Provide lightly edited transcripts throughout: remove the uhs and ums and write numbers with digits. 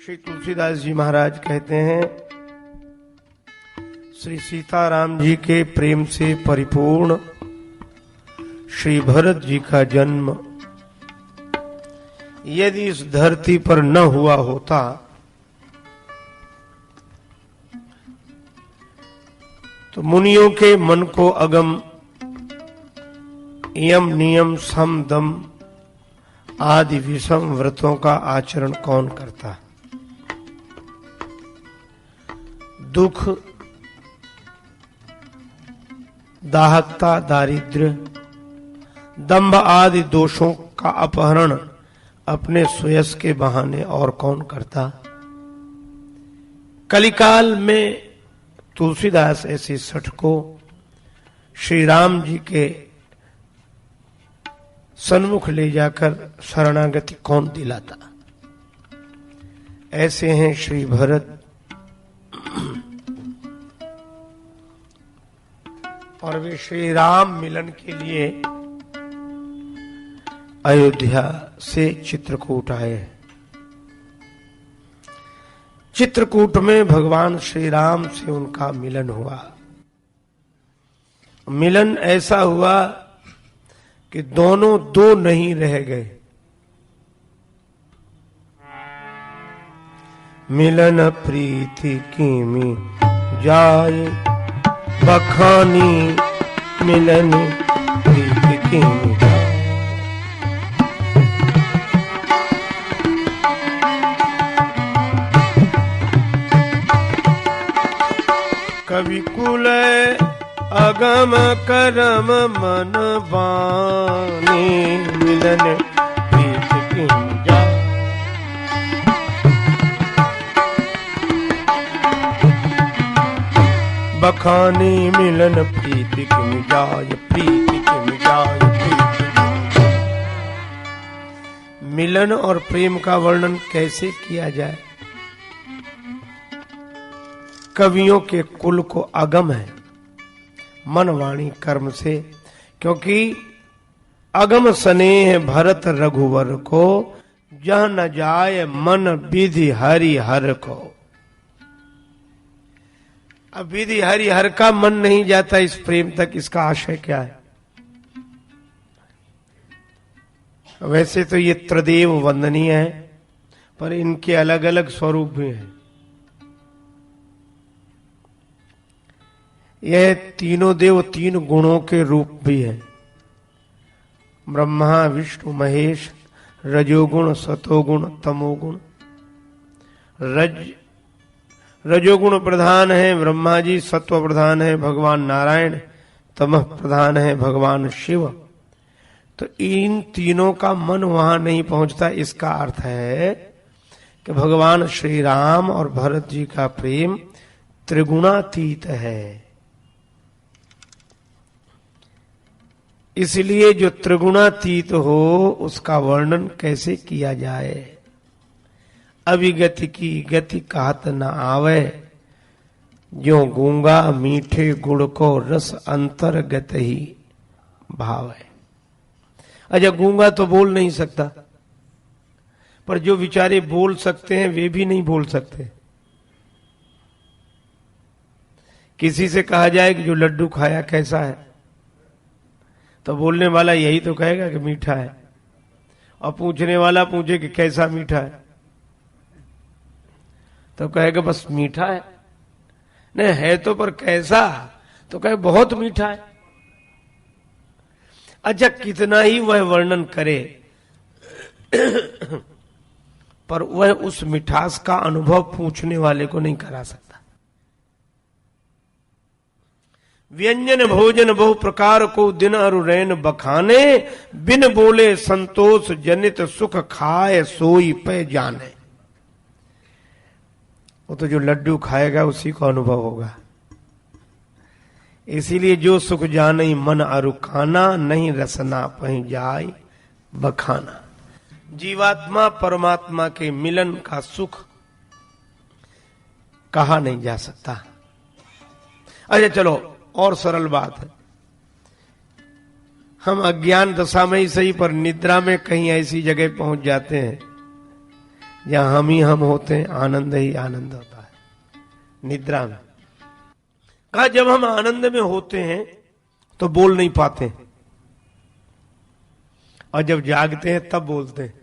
श्री तुलसीदास जी महाराज कहते हैं, श्री सीताराम जी के प्रेम से परिपूर्ण श्री भरत जी का जन्म यदि इस धरती पर न हुआ होता तो मुनियों के मन को अगम यम नियम सम दम आदि विषम व्रतों का आचरण कौन करता। दुख, दाहकता, दारिद्र्य, दंभ आदि दोषों का अपहरण अपने सुयस के बहाने और कौन करता। कलिकाल में तुलसीदास ऐसी सठ को श्री राम जी के सन्मुख ले जाकर शरणागति कौन दिलाता। ऐसे हैं श्री भरत और वे श्री राम मिलन के लिए अयोध्या से चित्रकूट आए। चित्रकूट में भगवान श्री राम से उनका मिलन हुआ। मिलन ऐसा हुआ कि दोनों दो नहीं रह गए। मिलन प्रीति कीमी जाए बखानी, मिलन प्रीति कीमी जाए। कवि कुल अगम करम मन बानी, मिलन प्रीति कीमी जाए। बखानी मिलन प्रीति कीमी जाए, प्रीति कीमी जाए, प्रीति कीमी जाए। मिलन और प्रेम का वर्णन कैसे किया जाए। कवियों के कुल को अगम है मन वाणी कर्म से, क्योंकि अगम स्नेह भरत रघुवर को, जह न जाए मन विधि हरि हर को। अब विधि हरि हर का मन नहीं जाता इस प्रेम तक, इसका आशय क्या है। वैसे तो ये त्रिदेव वंदनीय है, पर इनके अलग अलग स्वरूप भी हैं। यह तीनों देव तीन गुणों के रूप भी हैं। ब्रह्मा विष्णु महेश, रजोगुण सतोगुण तमोगुण। रजोगुण प्रधान है ब्रह्मा जी, सत्व प्रधान है भगवान नारायण, तमः प्रधान है भगवान शिव। तो इन तीनों का मन वहां नहीं पहुंचता। इसका अर्थ है कि भगवान श्री राम और भरत जी का प्रेम त्रिगुणातीत है। इसलिए जो त्रिगुणातीत हो उसका वर्णन कैसे किया जाए। अभिगति की गति कहत न आवे, जो गूंगा मीठे गुड़ को रस अंतर्गत ही भावे। अच्छा, गूंगा तो बोल नहीं सकता, पर जो बेचारे बोल सकते हैं वे भी नहीं बोल सकते। किसी से कहा जाए कि जो लड्डू खाया कैसा है, तो बोलने वाला यही तो कहेगा कि मीठा है, और पूछने वाला पूछे कि कैसा मीठा है, तो कहेगा बस मीठा है। नहीं है तो पर कैसा, तो कहे बहुत मीठा है। अच्छा, कितना ही वह वर्णन करे पर वह उस मिठास का अनुभव पूछने वाले को नहीं करा सकता। व्यंजन भोजन बहु प्रकार को दिन अरु रैन बखाने, बिन बोले संतोष जनित सुख खाए सोई पे जाने। वो तो जो लड्डू खाएगा उसी को अनुभव होगा। इसीलिए जो सुख जाने मन अरु खाना, नहीं रसना पहि जाय बखाना। जीवात्मा परमात्मा के मिलन का सुख कहा नहीं जा सकता। अच्छा चलो, और सरल बात है। हम अज्ञान दशा में ही सही, पर निद्रा में कहीं ऐसी जगह पहुंच जाते हैं जहां हम होते हैं आनंद ही आनंद होता है। निद्रा में कहा जब हम आनंद में होते हैं तो बोल नहीं पाते, और जब जागते हैं तब बोलते हैं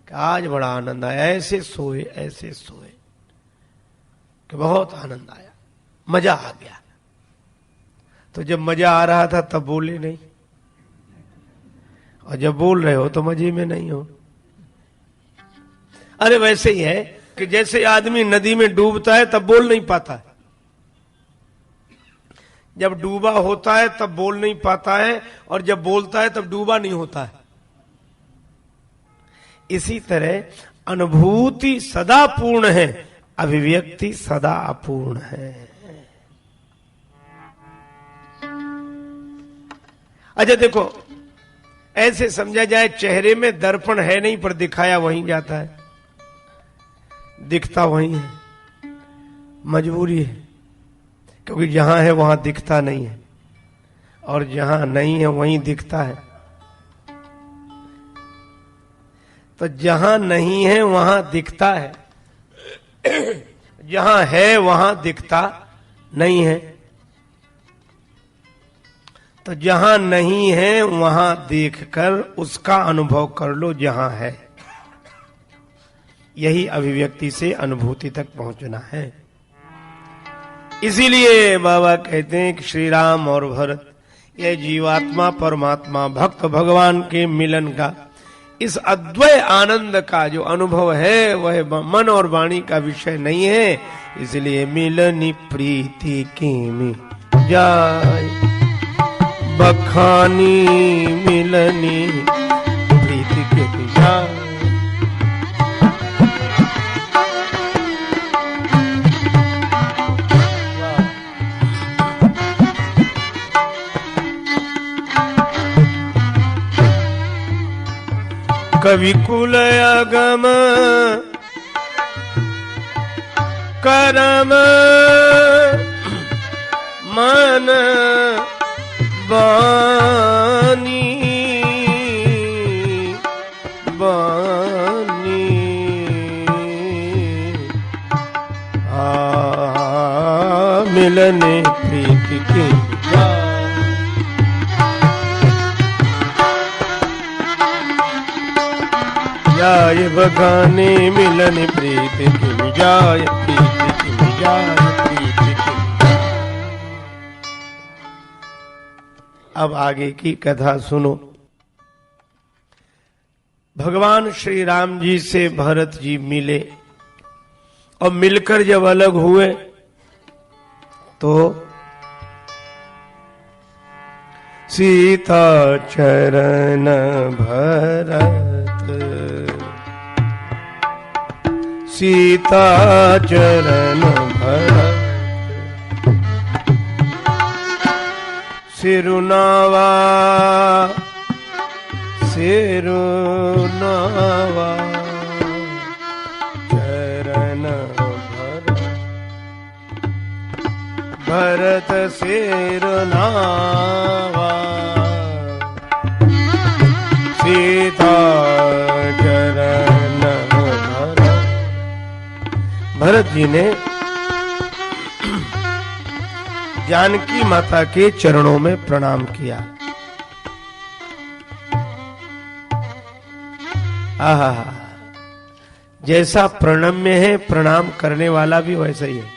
कि आज बड़ा आनंद आया, ऐसे सोए कि बहुत आनंद आया, मजा आ गया। तो जब मजा आ रहा था तब बोले नहीं, और जब बोल रहे हो तो मजे में नहीं हो। अरे वैसे ही है कि जैसे आदमी नदी में डूबता है तब बोल नहीं पाता है, जब डूबा होता है तब बोल नहीं पाता है, और जब बोलता है तब डूबा नहीं होता है। इसी तरह अनुभूति सदा पूर्ण है, अभिव्यक्ति सदा अपूर्ण है। अच्छा देखो, ऐसे समझा जाए चेहरे में दर्पण है नहीं पर दिखाया वहीं जाता है, दिखता वहीं है, मजबूरी है, क्योंकि जहां है वहां दिखता नहीं है, और जहां नहीं है वहीं दिखता है। तो जहां नहीं है वहां दिखता है, जहां है वहां दिखता नहीं है। तो जहां नहीं है वहां देखकर उसका अनुभव कर लो जहां है। यही अभिव्यक्ति से अनुभूति तक पहुंचना है। इसीलिए बाबा कहते हैं कि श्री राम और भरत, यह जीवात्मा परमात्मा भक्त भगवान के मिलन का, इस अद्वय आनंद का जो अनुभव है वह मन और वाणी का विषय नहीं है। इसलिए मिलनी प्रीति की में जाय बखानी, मिलनी प्रीति के जाय। कवि कुल अगम करम मन बानी, बानी मिलने प्रीति की जाय बगाने, मिलन प्रीति की जाय, प्रीति की जाय, प्रीति की। अब आगे की कथा सुनो। भगवान श्री राम जी से भरत जी मिले, और मिलकर जब अलग हुए तो सीता चरण भरत, सीता चरण भरत, सिरुनावा, सिरुनावा चरण भरत, भरत सिरुनावा, सीता चरण भरत। भरत जी ने जानकी माता के चरणों में प्रणाम किया। आहा, जैसा प्रणम्य है प्रणाम करने वाला भी वैसा ही है।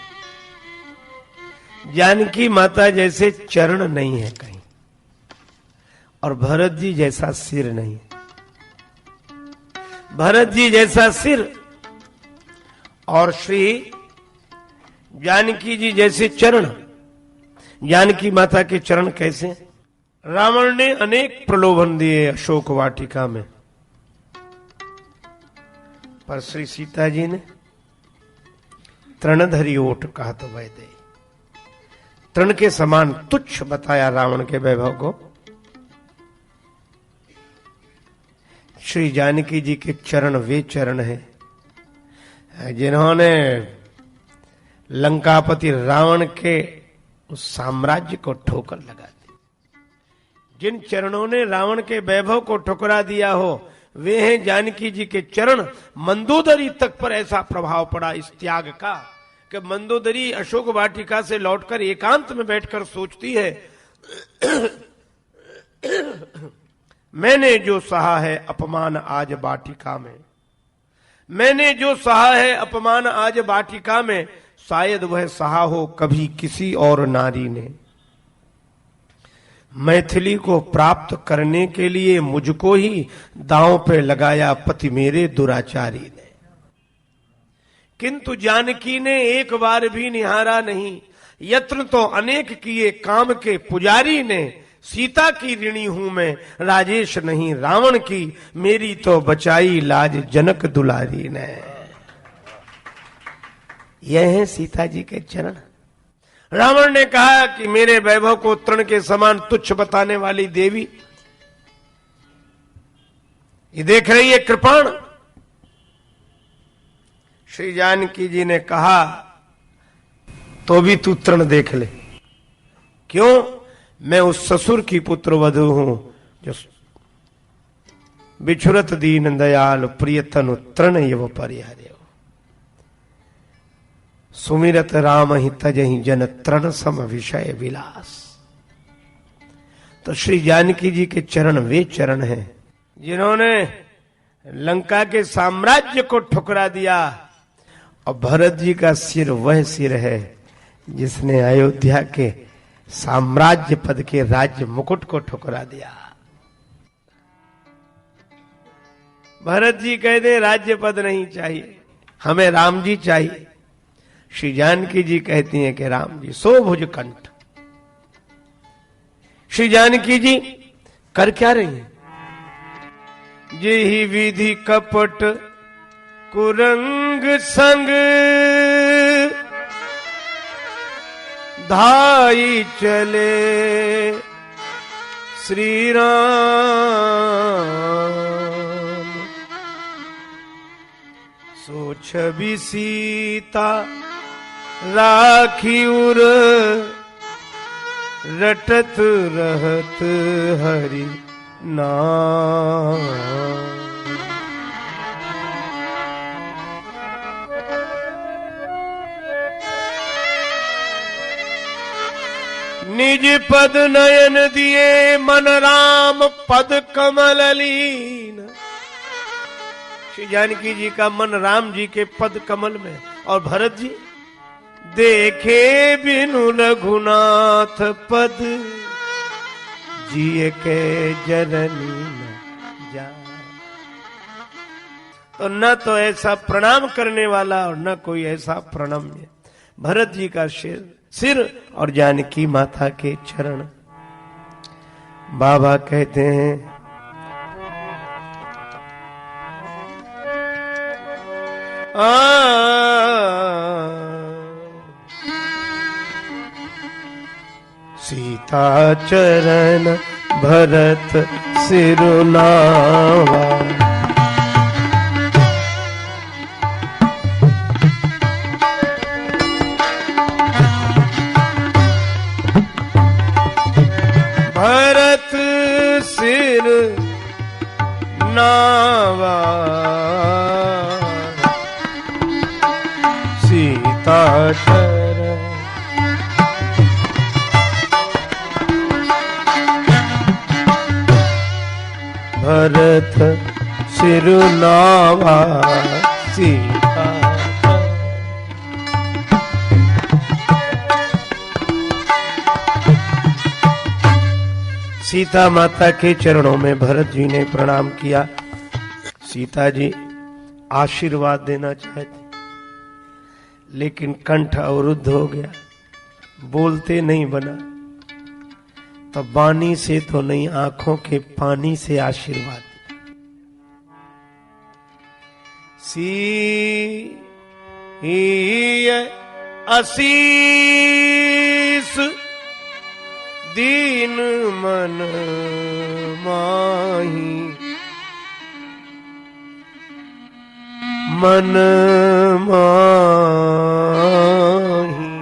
जानकी माता जैसे चरण नहीं है कहीं, और भरत जी जैसा सिर नहीं है। भरत जी जैसा सिर और श्री जानकी जी जैसे चरण। जानकी माता के चरण कैसे? रावण ने अनेक प्रलोभन दिए अशोक वाटिका में, पर श्री सीता जी ने तृणधरी ओट कहा तो वह दे। तृण के समान तुच्छ बताया रावण के वैभव को। श्री जानकी जी के चरण वे चरण हैं जिन्होंने लंकापति रावण के उस साम्राज्य को ठोकर लगा दी। जिन चरणों ने रावण के वैभव को ठुकरा दिया हो, वे हैं जानकी जी के चरण। मंदोदरी तक पर ऐसा प्रभाव पड़ा इस त्याग का कि मंदोदरी अशोक वाटिका से लौटकर एकांत में बैठकर सोचती है, मैंने जो सहा है अपमान आज वाटिका में, मैंने जो सहा है अपमान आज वाटिका में, शायद वह सहा हो कभी किसी और नारी ने। मैथिली को प्राप्त करने के लिए मुझको ही दांव पे लगाया पति मेरे दुराचारी ने। किंतु जानकी ने एक बार भी निहारा नहीं। यत्न तो अनेक किए काम के पुजारी ने, सीता की ऋणी हूं मैं राजेश नहीं रावण की, मेरी तो बचाई लाज जनक दुलारी ने। यह है सीता जी के चरण। रावण ने कहा कि मेरे वैभव को तृण के समान तुच्छ बताने वाली देवी, ये देख रही है कृपाण। श्री जानकी जी ने कहा तो भी तू तृण देख ले। क्यों? मैं उस ससुर की पुत्र वधू हूं जो बिछुरत दीन दयाल प्रियतनु तृण यव परिहर्यो, सुमिरत राम ही तजहि जन तृण सम विषय विलास। तो श्री जानकी जी के चरण वे चरण हैं जिन्होंने लंका के साम्राज्य को ठुकरा दिया, और भरत जी का सिर वह सिर है जिसने अयोध्या के साम्राज्य पद के राज्य मुकुट को ठुकरा दिया। भरत जी कहते राज्य पद नहीं चाहिए, हमें राम जी चाहिए। श्री जानकी जी कहती हैं कि राम जी सो भुज कंठ। श्री जानकी जी कर क्या रही हैं? जेहि विधि कपट कुरंग संग धाई चले श्री राम, सो छवि सीता राखी उर रटत रहत हरि नाम। निज पद नयन दिए मन राम पद कमल लीन। श्री जानकी जी का मन राम जी के पद कमल में। और भरत जी देखे बिनु रघुनाथ पद, जिए के जननी न जा। तो न तो ऐसा प्रणाम करने वाला और न कोई ऐसा प्रणम्य। भरत जी का सिर और जानकी माता के चरण। बाबा कहते हैं सीता चरण भरत सिरुनावा, भरत सिर नावा, सीता चरण भरत सिरुनावा, सीता। सीता माता के चरणों में भरत जी ने प्रणाम किया। सीता जी आशीर्वाद देना चाहती, लेकिन कंठ अवरुद्ध हो गया, बोलते नहीं बना। तब वाणी से तो नहीं, आंखों के पानी से आशीर्वाद। आशीष दीन मन माही, मन माही।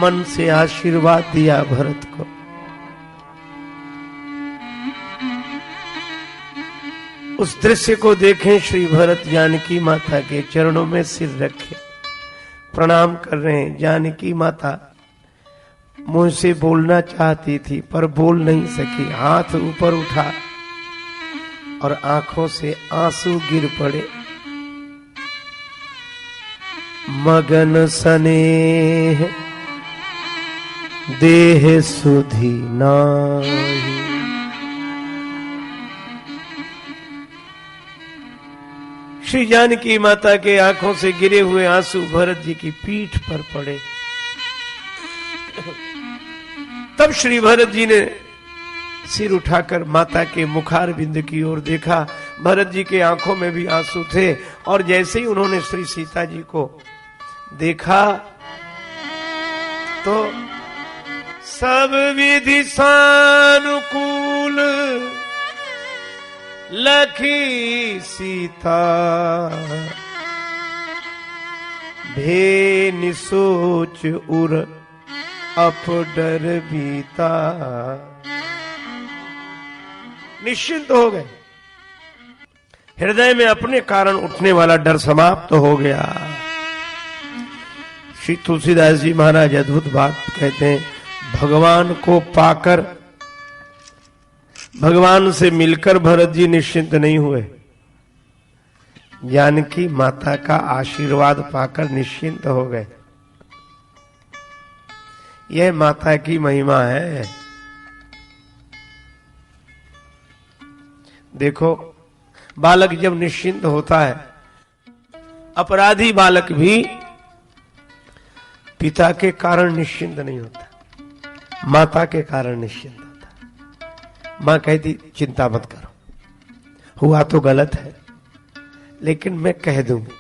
मन से आशीर्वाद दिया भरत को। उस दृश्य को देखें, श्री भरत जानकी माता के चरणों में सिर रखे प्रणाम कर रहे हैं। जानकी माता मुंह से बोलना चाहती थी पर बोल नहीं सकी, हाथ ऊपर उठा और आंखों से आंसू गिर पड़े। मगन स्नेह देह सुधि नाही, श्री जानकी माता के आंखों से गिरे हुए आंसू भरत जी की पीठ पर पड़े। तब श्री भरत जी ने सिर उठाकर माता के मुखार बिंद की ओर देखा। भरत जी के आंखों में भी आंसू थे और जैसे ही उन्होंने श्री सीता जी को देखा तो सब विधि सानुकूल लखी सीता, भे निसोच उर अपडर बीता। निश्चिंत हो गए, हृदय में अपने कारण उठने वाला डर समाप्त हो गया। श्री तुलसीदास जी महाराज अद्भुत बात कहते हैं, भगवान को पाकर, भगवान से मिलकर भरत जी निश्चिंत नहीं हुए, जानकी माता का आशीर्वाद पाकर निश्चिंत हो गए। यह माता की महिमा है। देखो, बालक जब निश्चिंत होता है, अपराधी बालक भी पिता के कारण निश्चिंत नहीं होता, माता के कारण निश्चिंत होता। मां कहती चिंता मत करो, हुआ तो गलत है लेकिन मैं कह दूंगी।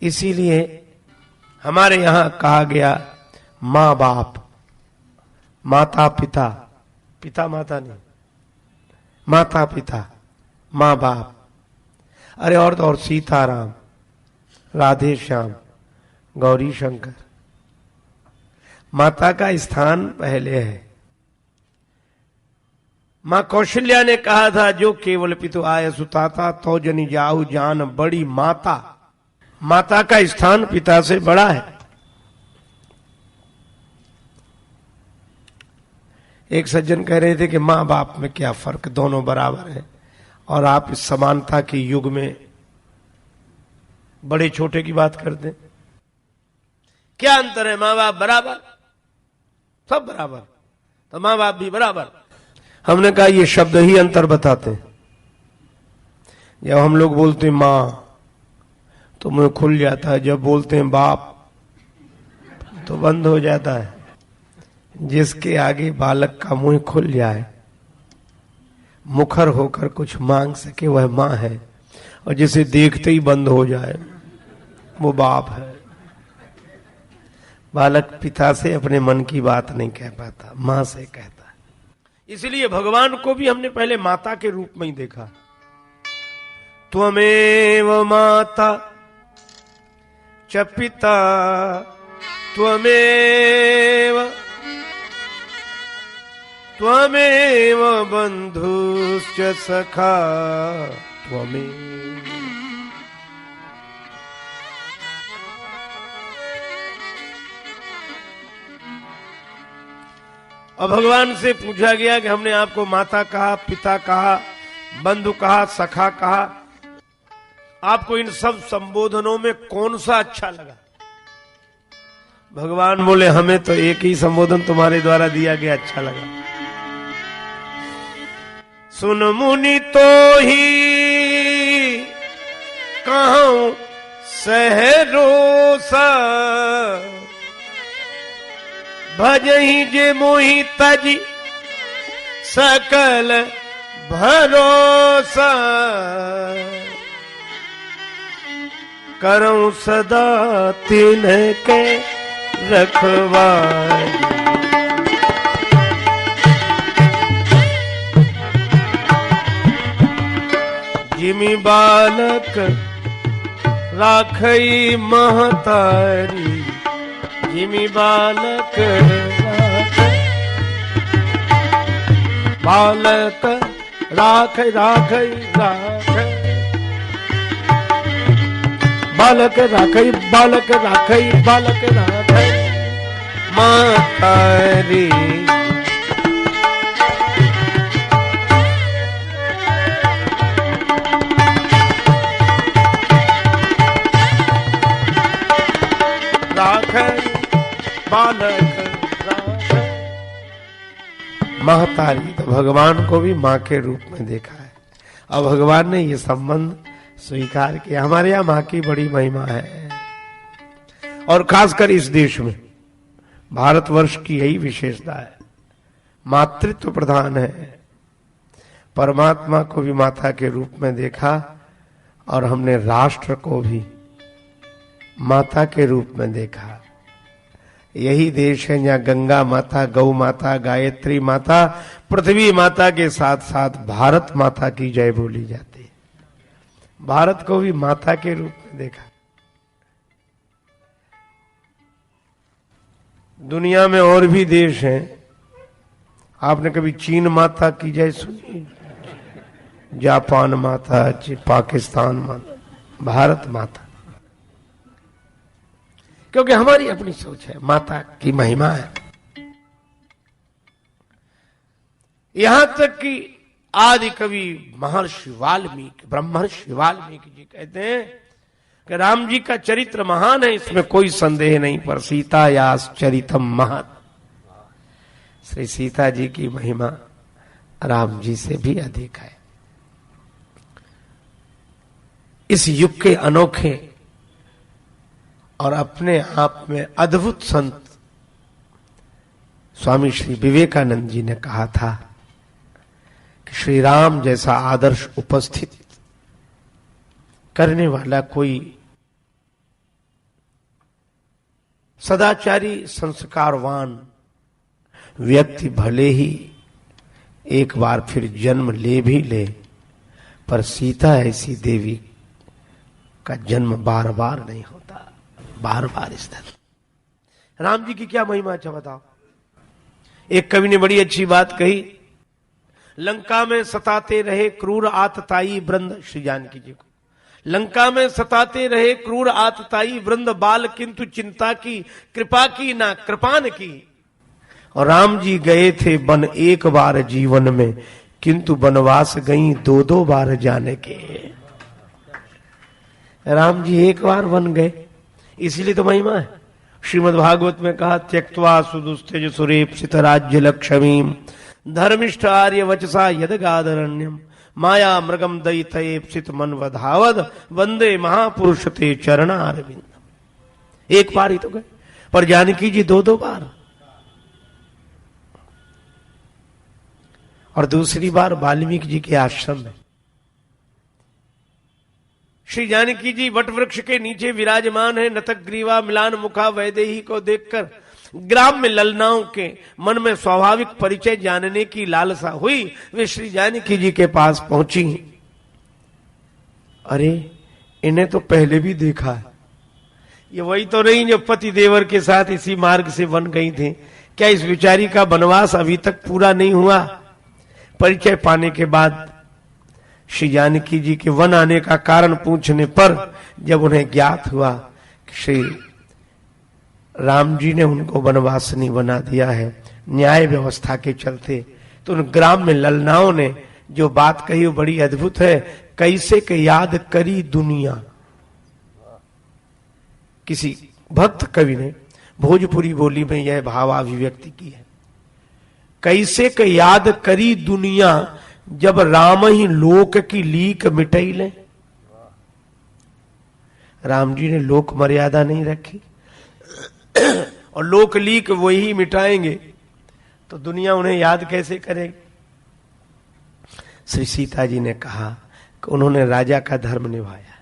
इसीलिए हमारे यहां कहा गया मां बाप, माता पिता, पिता माता नहीं, माता पिता, मां बाप। अरे और तो और सीताराम, राधे श्याम, गौरी शंकर, माता का स्थान पहले है। मां कौशल्या ने कहा था, जो केवल पितु आय सुताता तो जनी जाऊ जान बड़ी माता। माता का स्थान पिता से बड़ा है। एक सज्जन कह रहे थे कि मां बाप में क्या फर्क, दोनों बराबर है, और आप इस समानता के युग में बड़े छोटे की बात करते हैं। क्या अंतर है? मां बाप बराबर, सब बराबर, तो मां बाप भी बराबर। हमने कहा ये शब्द ही अंतर बताते हैं। जब हम लोग बोलते हैं मां तो मुंह खुल जाता है, जब बोलते हैं बाप तो बंद हो जाता है। जिसके आगे बालक का मुंह खुल जाए, मुखर होकर कुछ मांग सके, वह मां है, और जिसे देखते ही बंद हो जाए वो बाप है। बालक पिता से अपने मन की बात नहीं कह पाता, मां से कहता है। इसलिए भगवान को भी हमने पहले माता के रूप में ही देखा। त्वमेव माता च पिता त्वमेव, त्वमेव बंधुश्च सखा त्वमेव। और भगवान से पूछा गया कि हमने आपको माता कहा, पिता कहा, बंधु कहा, सखा कहा, आपको इन सब संबोधनों में कौन सा अच्छा लगा? भगवान बोले, हमें तो एक ही संबोधन तुम्हारे द्वारा दिया गया अच्छा लगा। सुन मुनि तो ही कहूं सहरोसा, भजहि जे मोहि तजी सकल भरोसा, करऊं सदा तिनके रखवाली। जिमि बालक राखई महतारी, जिमि बालक बालक राख राख राख बालक राखई, बालक राखई, बालक राखई माता रे। राखई बालक राखई महतारी, तो भगवान को भी मां के रूप में देखा है और भगवान ने ये संबंध स्वीकार किया। हमारे यहां मां की बड़ी महिमा है और खासकर इस देश में भारतवर्ष की यही विशेषता है, मातृत्व प्रधान है। परमात्मा को भी माता के रूप में देखा और हमने राष्ट्र को भी माता के रूप में देखा। यही देश है जहां गंगा माता, गौ माता, गायत्री माता, पृथ्वी माता के साथ साथ भारत माता की जय बोली जाती है। भारत को भी माता के रूप में देखा। दुनिया में और भी देश हैं, आपने कभी चीन माता की जय सुनी? जापान माता, पाकिस्तान माता, भारत माता, क्योंकि हमारी अपनी सोच है, माता की महिमा है। यहां तक कि आदि कवि महर्षि वाल्मीकि, ब्रह्मर्षि वाल्मीकि जी कहते हैं कि राम जी का चरित्र महान है, इसमें कोई संदेह नहीं, पर सीता यास चरितम महत्। श्री सीता जी की महिमा राम जी से भी अधिक है। इस युग के अनोखे और अपने आप में अद्भुत संत स्वामी श्री विवेकानंद जी ने कहा था कि श्री राम जैसा आदर्श उपस्थित करने वाला कोई सदाचारी संस्कारवान व्यक्ति भले ही एक बार फिर जन्म ले भी ले, पर सीता ऐसी देवी का जन्म बार बार नहीं होता, बार बार इस तरह। राम जी की क्या महिमा, अच्छा बताओ। एक कवि ने बड़ी अच्छी बात कही, लंका में सताते रहे क्रूर आतताई वृंद, श्री जानकी जी को लंका में सताते रहे क्रूर आतताई वृंद, बाल किंतु चिंता की, कृपा की ना कृपान की। और राम जी गए थे वन एक बार जीवन में, किंतु वनवास गई दो दो बार जाने के। राम जी एक बार वन गए, इसीलिए तो महिमा है। श्रीमद् भागवत में कहा, त्यक्त्वा सुदुस्तेज सुरेप्सित राज्य लक्ष्मीम धर्मिष्ठ आर्य वचसा यदगादरण्यम माया मृगम दयितयेप्सित मन वधावद वंदे महापुरुष ते चरणारविंद। एक बार ही तो गए, पर जानकी जी दो दो बार। और दूसरी बार वाल्मीकि जी के आश्रम में श्री जानकी जी वट वृक्ष के नीचे विराजमान है, नतग्रीवा मिलान मुखा वैदेही को देखकर ग्राम में ललनाओं के मन में स्वाभाविक परिचय जानने की लालसा हुई। वे श्री जानकी जी के पास पहुंची। अरे इन्हें तो पहले भी देखा है, ये वही तो नहीं जो पति देवर के साथ इसी मार्ग से वन गई थी। क्या इस विचारी का वनवास अभी तक पूरा नहीं हुआ? परिचय पाने के बाद श्री जानकी जी के वन आने का कारण पूछने पर जब उन्हें ज्ञात हुआ कि श्री राम जी ने उनको वनवासिनी बना दिया है न्याय व्यवस्था के चलते, तो उन ग्राम में ललनाओं ने जो बात कही वो बड़ी अद्भुत है। कैसे के याद करी दुनिया, किसी भक्त कवि ने भोजपुरी बोली में यह भावाभिव्यक्ति की है। कैसे के याद करी दुनिया, जब राम ही लोक की लीक मिटाई ले। राम जी ने लोक मर्यादा नहीं रखी और लोक लीक वही मिटाएंगे, तो दुनिया उन्हें याद कैसे करेगी? श्री सीता जी ने कहा कि उन्होंने राजा का धर्म निभाया।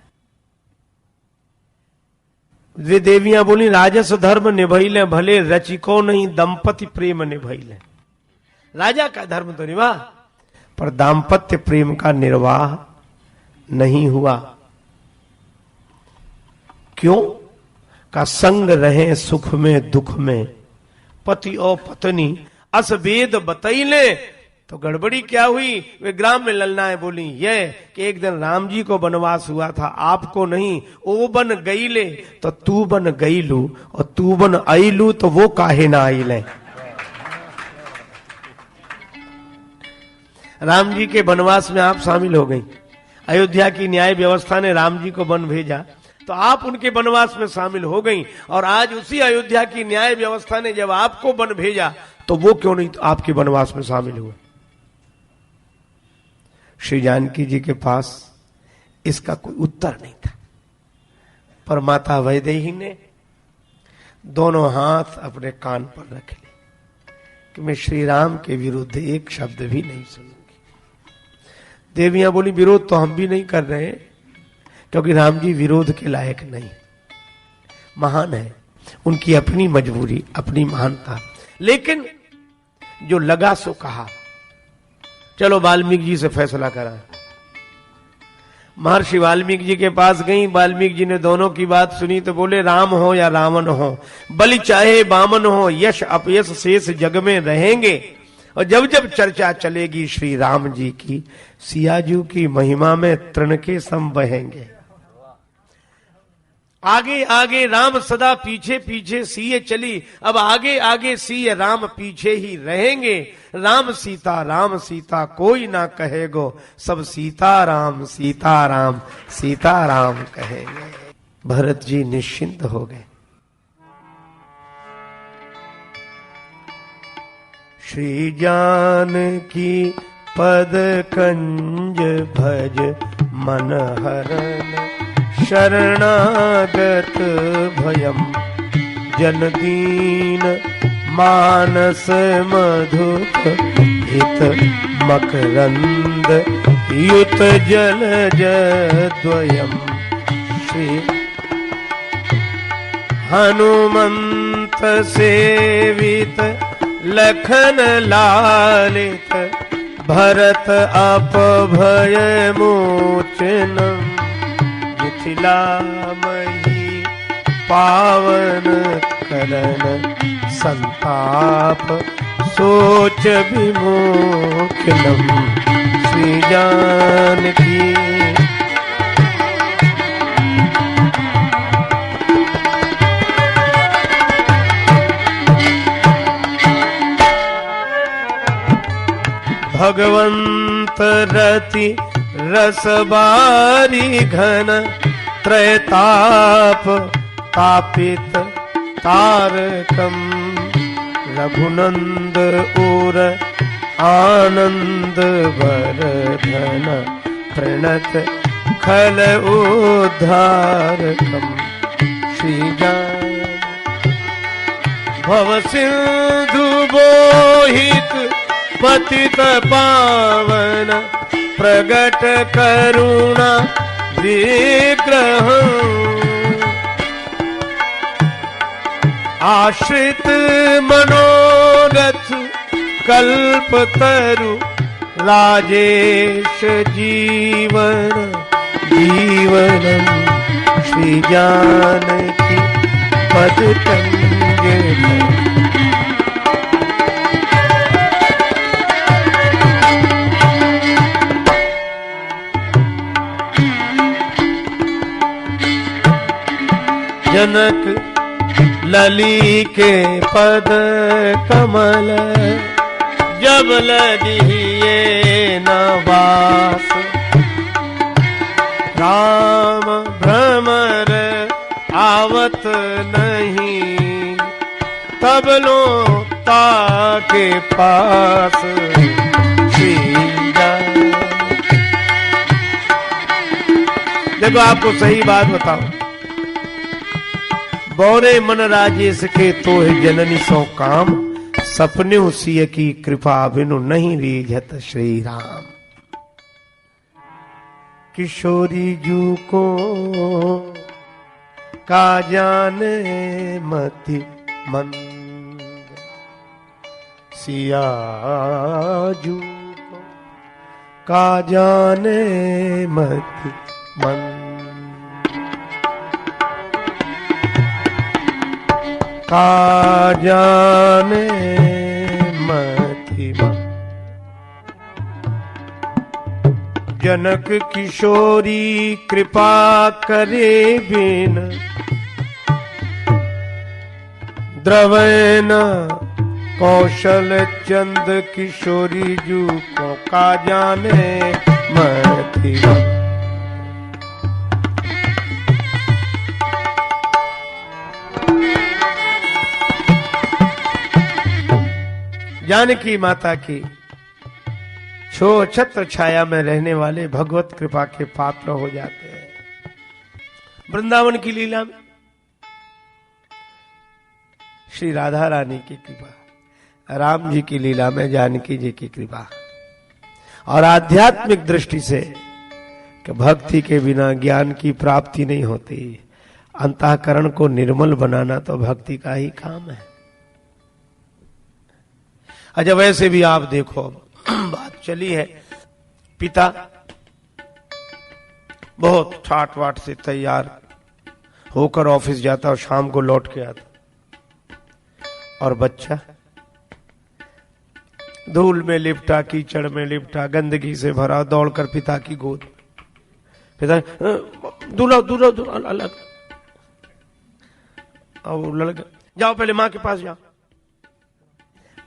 वे देवियां बोली, राजस धर्म निभैले भले रचिको नहीं दंपति प्रेम निभैले। राजा का धर्म तो निभा, पर दाम्पत्य प्रेम का निर्वाह नहीं हुआ। क्यों? का संग रहे सुख में दुख में, पति और पत्नी असभेद बतैले तो गड़बड़ी क्या हुई? वे ग्राम में ललनाएं बोली ये कि एक दिन राम जी को वनवास हुआ था, आपको नहीं। ओ बन गई ले तो तू बन गई लू, और तू बन आई लू तो वो काहे ना आई ले। राम जी के वनवास में आप शामिल हो गई। अयोध्या की न्याय व्यवस्था ने राम जी को वन भेजा तो आप उनके वनवास में शामिल हो गई, और आज उसी अयोध्या की न्याय व्यवस्था ने जब आपको वन भेजा तो वो क्यों नहीं आपके वनवास में शामिल हुए? श्री जानकी जी के पास इसका कोई उत्तर नहीं था, पर माता वैदेही ने दोनों हाथ अपने कान पर रख लिए कि मैं श्री राम के विरुद्ध एक शब्द भी नहीं सुनूंगी। देवियां बोली विरोध तो हम भी नहीं कर रहे, क्योंकि राम जी विरोध के लायक नहीं, महान है, उनकी अपनी मजबूरी, अपनी महानता। लेकिन जो लगा सो कहा। चलो वाल्मीकि जी से फैसला करा। महर्षि वाल्मीकि जी के पास गई, वाल्मीकि जी ने दोनों की बात सुनी तो बोले राम हो या रावण हो, बलि चाहे बामन हो, यश अपयश शेष जग में रहेंगे। और जब जब चर्चा चलेगी श्री राम जी की, सियाजू की महिमा में तृण के सम बहेंगे। आगे आगे राम सदा पीछे पीछे सीए चली, अब आगे आगे सीए राम पीछे ही रहेंगे। राम सीता कोई ना कहेगो, सब सीताराम सीताराम सीताराम कहेंगे। भरत जी निश्चिंत हो गए। श्री जानकी पद कंज भज मन हरन, शरणागत भयम जन दीन, मानस मधुप हित मकरंद, युत जलज द्वयम्। श्री हनुमंत सेवित लखन लालित, भरत अपभय मोचनम्। मिथिलामयी पावन करन, संताप सोच विमोचनम्। श्री जानकी भगवंत रति रसबारी घन, त्रैताप तापित तारकम। रघुनंद उर आनंद वर्धन, प्रणत खल उद्धारकम। श्री भव सिंधु बोहित पतित पावन, प्रगट करुणा विग्रह। आश्रित मनोरथ कल्पतरु, राजेश जीवन जीवनम। श्री जानकी पद कंज जनक लली के पद कमल, जब लदिए नवास। राम भ्रमर आवत नहीं, तब लो ताके पास। देखो आपको सही बात बताओ, बौरे मन राजेश के तोह जननी सो काम, सपने सिय की कृपा बिनु नहीं रीझत श्री राम। किशोरी जू को का जाने मति मंद, सिया जू को का जाने मति मंद। का जाने मति मंद। जनक किशोरी कृपा करे बिन द्रवैन कौशल चंद किशोरी जू को का जाने मति। जानकी माता की छत्र छाया में रहने वाले भगवत कृपा के पात्र हो जाते हैं। वृंदावन की लीला में श्री राधा रानी की कृपा, राम जी की लीला में जानकी जी की कृपा, और आध्यात्मिक दृष्टि से कि भक्ति के बिना ज्ञान की प्राप्ति नहीं होती। अंतःकरण को निर्मल बनाना तो भक्ति का ही काम है। अच्छा, वैसे भी आप देखो, बात चली है, पिता बहुत ठाट वाट से तैयार होकर ऑफिस जाता और शाम को लौट के आता, और बच्चा धूल में लिपटा, कीचड़ में लिपटा, गंदगी से भरा, दौड़कर पिता की गोद, पिता दूल्हा दूल्हा दूल्हा अलग, और लड़का जाओ पहले मां के पास जाओ।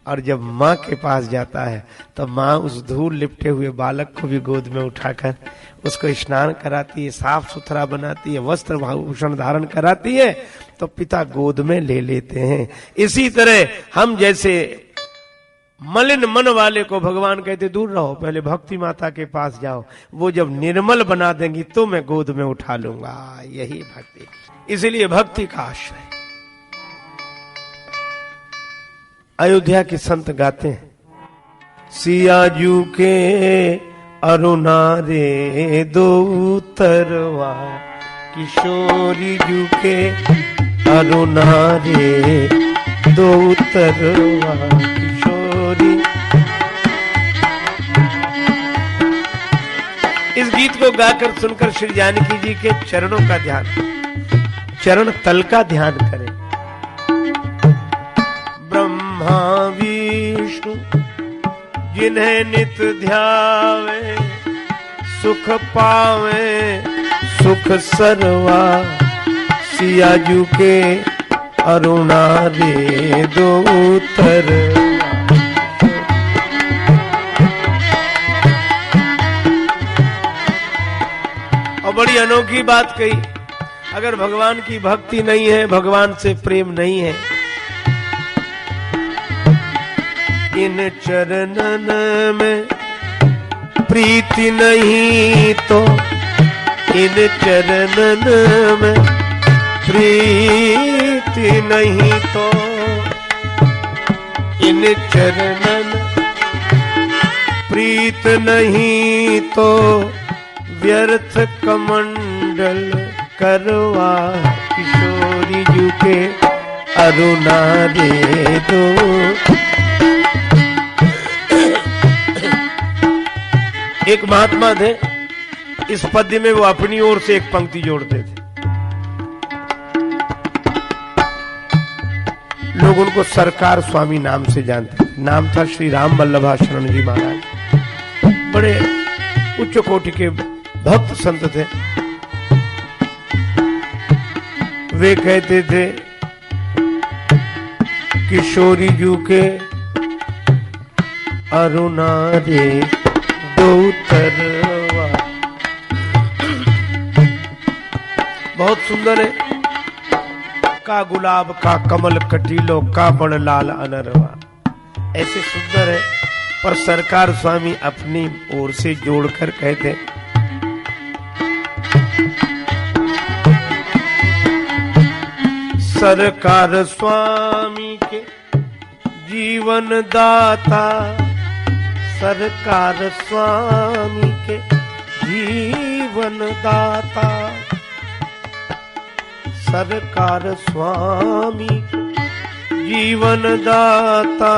और जब माँ के पास जाता है तो माँ उस धूल लिपटे हुए बालक को भी गोद में उठाकर उसको स्नान कराती है, साफ सुथरा बनाती है, वस्त्र भूषण धारण कराती है, तो पिता गोद में ले लेते हैं। इसी तरह हम जैसे मलिन मन वाले को भगवान कहते दूर रहो, पहले भक्ति माता के पास जाओ, वो जब निर्मल बना देंगी तो मैं गोद में उठा लूंगा। यही भक्ति, इसलिए भक्ति का आश्रय। अयोध्या के संत गाते हैं, सियाजू के अरुणा रे दो तरवा, किशोरी जू के अरुणा रे दो तरवा, किशोरी। इस गीत को गाकर सुनकर श्री जानकी जी के चरणों का ध्यान, चरण तल का ध्यान करें। ब्रह्मा विष्णु जिन्हें नित ध्यावे, सुख पावे सुख सर्वा, सियाजू के अरुणा रे दो तरवा। और बड़ी अनोखी बात कही, अगर भगवान की भक्ति नहीं है, भगवान से प्रेम नहीं है, इन चरणन में प्रीति नहीं तो, इन चरणन में प्रीति नहीं तो, इन चरणन प्रीत नहीं तो, व्यर्थ कमंडल करवा, किशोरी जू के अरुणा रे दो। एक महात्मा थे, इस पद्य में वो अपनी ओर से एक पंक्ति जोड़ते थे। लोग उनको सरकार स्वामी नाम से जानते थे। नाम था श्री राम वल्लभाशरण जी महाराज। बड़े उच्च कोटि के भक्त संत थे। वे कहते थे, किशोरी जू के अरुणा रे दो तरवा। बहुत सुंदर है, का गुलाब का कमल कटीलो, का बड़ लाल अनरवा। ऐसे सुंदर है, पर सरकार स्वामी अपनी ओर से जोड़कर कहते, सरकार स्वामी के जीवन दाता, सरकार स्वामी के जीवन दाता, सरकार स्वामी के जीवन दाता,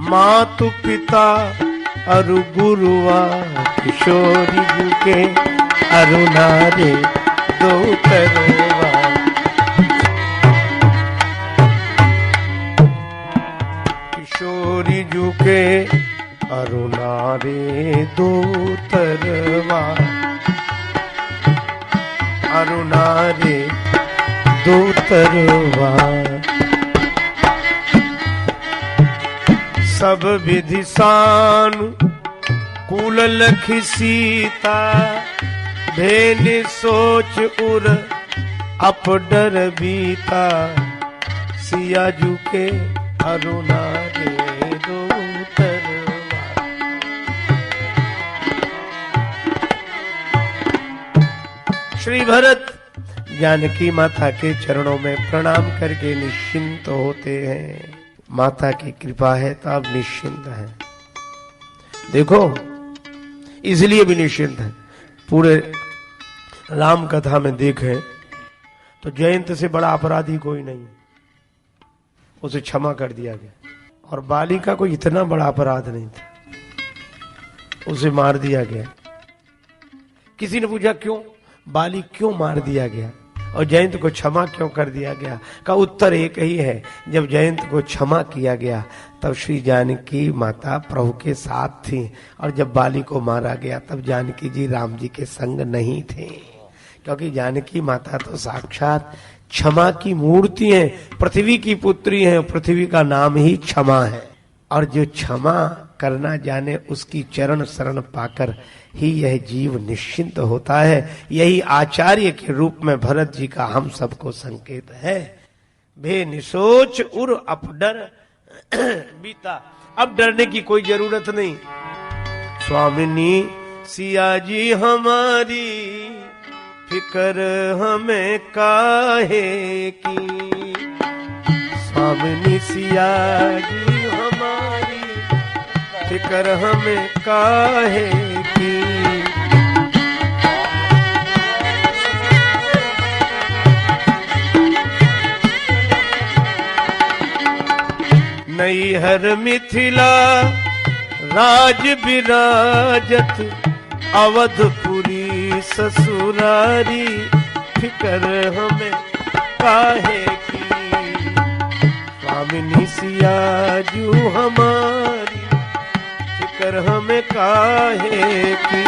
मातु पिता अरु गुरुआ, किशोरी जू के अरुणा रे दो तरवा। किशोरी जू के अरुणा रे दो तरवा। दो तरवार। सब विधि सानु कुल लखी सीता, भेन सोच उर अप डर बीता, सिया जू के अरुणा रे दो तरवार। श्री भरत जानकी माता के चरणों में प्रणाम करके निश्चिंत होते हैं। माता की कृपा है तो आप निश्चिंत हैं। देखो इसलिए भी निश्चिंत है। पूरे राम कथा में देखें तो जयंत से बड़ा अपराधी कोई नहीं, उसे क्षमा कर दिया गया। और बाली का कोई इतना बड़ा अपराध नहीं था, उसे मार दिया गया। किसी ने पूछा क्यों, बाली क्यों मार दिया गया और जयंत को क्षमा क्यों कर दिया गया? का उत्तर एक ही है, जब जयंत को क्षमा किया गया तब श्री जानकी माता प्रभु के साथ थी, और जब बाली को मारा गया तब जानकी जी राम जी के संग नहीं थे, क्योंकि जानकी माता तो साक्षात क्षमा की मूर्ति है, पृथ्वी की पुत्री है, पृथ्वी का नाम ही क्षमा है। और जो क्षमा करना जाने उसकी चरण शरण पाकर ही यह जीव निश्चिंत होता है। यही आचार्य के रूप में भरत जी का हम सबको संकेत है। भे निसोच उर अपडर बीता, अब डरने की कोई जरूरत नहीं। स्वामिनी सिया जी हमारी, फिकर हमें काहे की। स्वामिनी सिया जी हमारी, फिकर हमें काहे की। नैहर मिथिला राज विराजत, अवधपुरी ससुरारी, फिकर हमें काहे की। स्वामिनी सिया जू हमारी, फिकर हमें काहे की।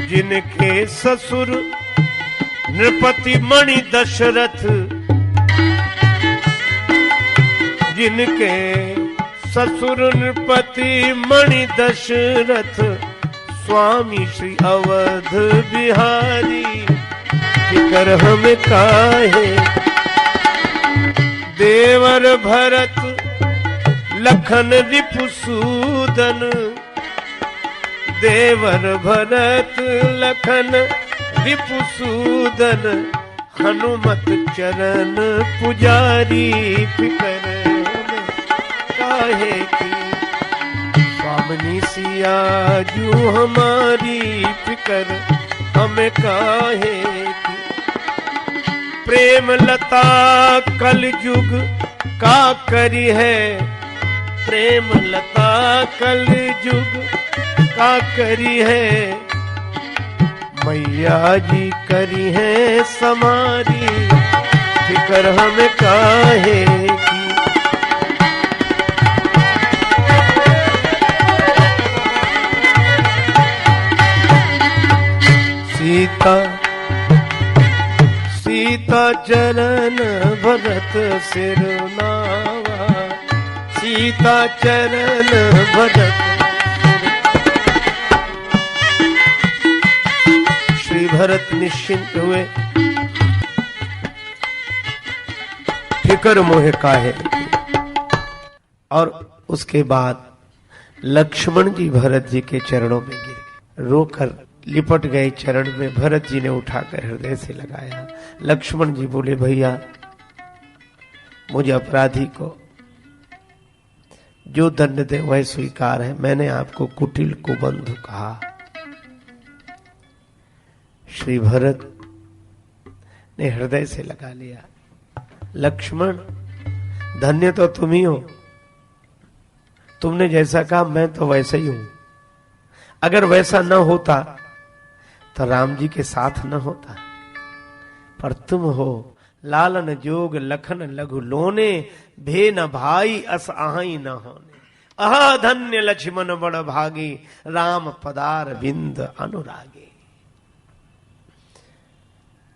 जिनके ससुर नृपति मणि दशरथ, जिनके ससुर नृपति मणि दशरथ, स्वामी श्री अवध बिहारी, फिकर हमें काहे। देवर भरत लखन रिपुसूदन, देवर भरत लखन रिपुसूदन, हनुमत चरण पुजारी, फिकर हमें काहे की। स्वामिनी सिया जू हमारी, फिकर हमें काहे की। प्रेम लता कलयुग का करी है, प्रेम लता कलयुग का करी है, मैया जी करी है समारी, फिकर हमें काहे की। सीता सीता चरण भरत सिरनावा, सीता चरण भरत। श्री भरत निश्चिंत हुए, फिकर मोह काहे। और उसके बाद लक्ष्मण जी भरत जी के चरणों में गिर गए, रोकर लिपट गए चरण में। भरत जी ने उठाकर हृदय से लगाया। लक्ष्मण जी बोले, भैया मुझे अपराधी को जो दंड दे वह स्वीकार है, मैंने आपको कुटिल कुबंधु कहा। श्री भरत ने हृदय से लगा लिया, लक्ष्मण धन्य तो तुम ही हो, तुमने जैसा कहा मैं तो वैसा ही हूं। अगर वैसा न होता तो राम जी के साथ न होता, पर तुम हो लालन जोग लखन लघु लोने, भे न भाई अस आहाई न होने। अहा धन्य लक्ष्मण बड़ भागी, राम पदार बिंद अनुरागी।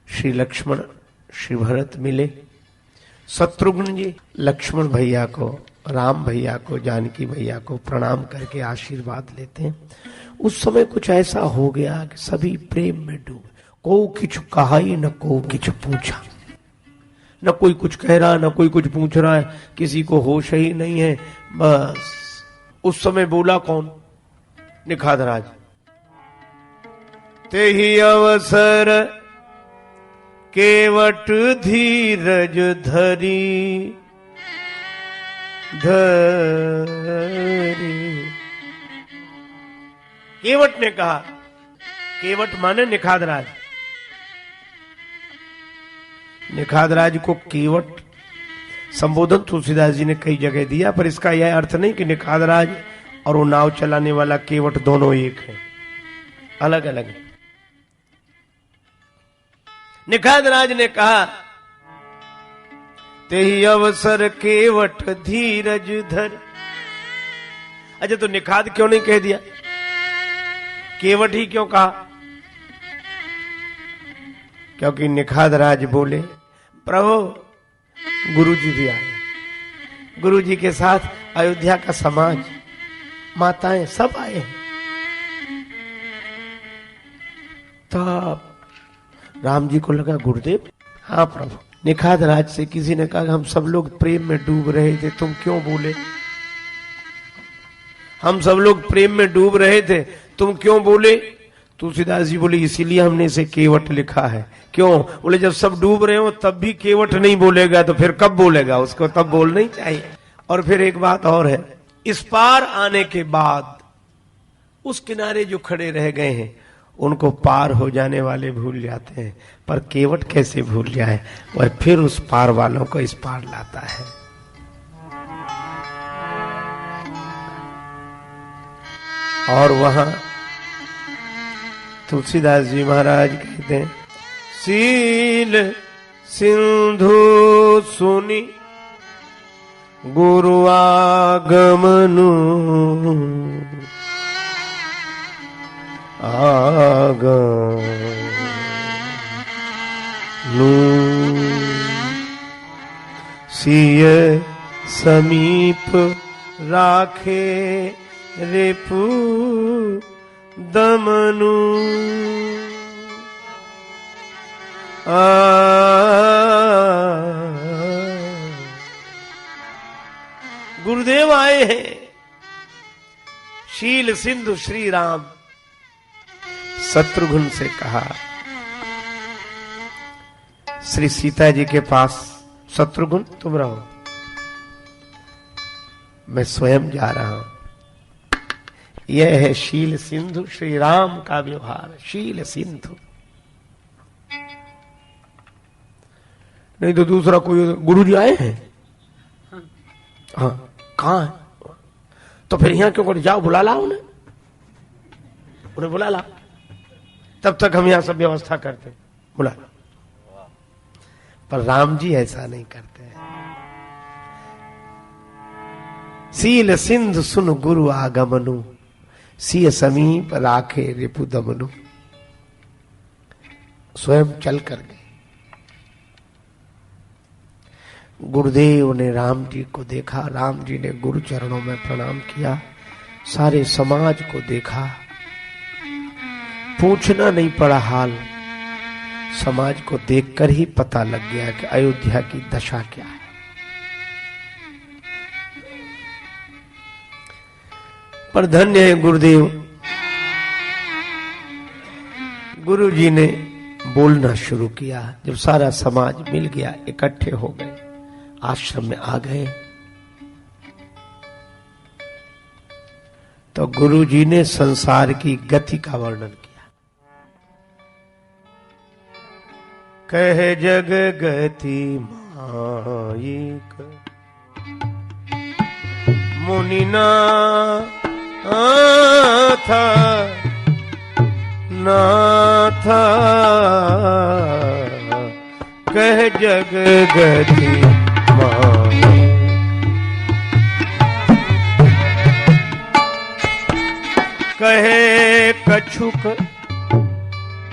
श्री लक्ष्मण श्री भरत मिले। शत्रुघ्न जी लक्ष्मण भैया को, राम भैया को, जानकी भैया को प्रणाम करके आशीर्वाद लेते हैं। उस समय कुछ ऐसा हो गया कि सभी प्रेम में डूबे। को किछु कहा ही न को किछु पूछा, न कोई कुछ कह रहा न कोई कुछ पूछ रहा है, किसी को होश ही नहीं है। बस उस समय बोला कौन? निखादराज। ते ही अवसर केवट धीरज धरी केवट ने कहा, केवट माने निखादराज। निखादराज को केवट संबोधन तुलसीदास जी ने कई जगह दिया, पर इसका यह अर्थ नहीं कि निखादराज और वो नाव चलाने वाला केवट दोनों एक हैं, अलग अलग है। निखादराज ने कहा, ते ही अवसर केवट धीरज धर। अच्छा, तो निखाद क्यों नहीं कह दिया? केवट ही क्यों कहा? क्योंकि निखादराज बोले, प्रभु गुरुजी भी आए, गुरुजी के साथ अयोध्या का समाज, माताएं सब आए हैं। तब राम जी को लगा गुरुदेव, हाँ प्रभु। निखादराज से किसी ने कहा, हम सब लोग प्रेम में डूब रहे थे, तुम क्यों बोले? हम सब लोग प्रेम में डूब रहे थे, तुम क्यों बोले? तुलसीदास जी बोले, इसीलिए हमने इसे केवट लिखा है। क्यों? बोले, जब सब डूब रहे हो तब भी केवट नहीं बोलेगा तो फिर कब बोलेगा? उसको तब बोलना ही चाहिए। और फिर एक बात और है, इस पार आने के बाद उस किनारे जो खड़े रह गए हैं उनको पार हो जाने वाले भूल जाते हैं, पर केवट कैसे भूल जाए? और फिर उस पार वालों को इस पार लाता है। और वहां तुलसीदास जी महाराज कहते हैं, सील सिंधु सुनी गुरु आगमनु आगमनु सिय समीप राखे रिपु दमनु। गुरुदेव आए हैं। शील सिंधु श्री राम शत्रुघ्न से कहा, श्री सीता जी के पास, शत्रुघ्न तुम रहो, मैं स्वयं जा रहा हूं। यह है शील सिंधु श्री राम का व्यवहार। शील सिंधु नहीं तो दूसरा कोई, गुरुजी आए हैं, हाँ कहां है? तो फिर यहां क्यों कर? जाओ बुला ला उन्हें, उन्हें बुला ला, तब तक हम यहां सब व्यवस्था करते, बुला। पर राम जी ऐसा नहीं करते हैं। सील सिंधु सुन गुरु आगमनु, सिय समीप राखे रिपु दमनु। स्वयं चल कर गए। गुरुदेव ने राम जी को देखा, राम जी ने गुरु चरणों में प्रणाम किया, सारे समाज को देखा, पूछना नहीं पड़ा हाल, समाज को देखकर ही पता लग गया कि अयोध्या की दशा क्या है। पर धन्य है गुरुदेव, गुरु जी ने बोलना शुरू किया। जब सारा समाज मिल गया, इकट्ठे हो गए, आश्रम में आ गए, तो गुरु जी ने संसार की गति का वर्णन किया। कहे जग गति मायिक मुनिना था नाथा, कह जग गति कहे कछुक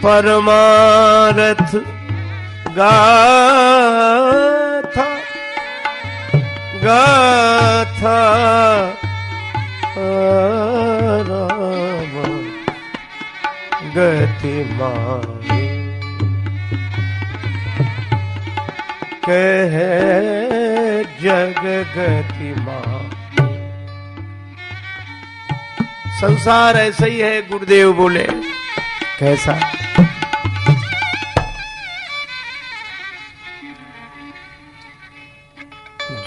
परमारथ गाथा गाथा राम गति माने कहे जग गति माने। संसार ऐसा ही है, गुरुदेव बोले। कैसा?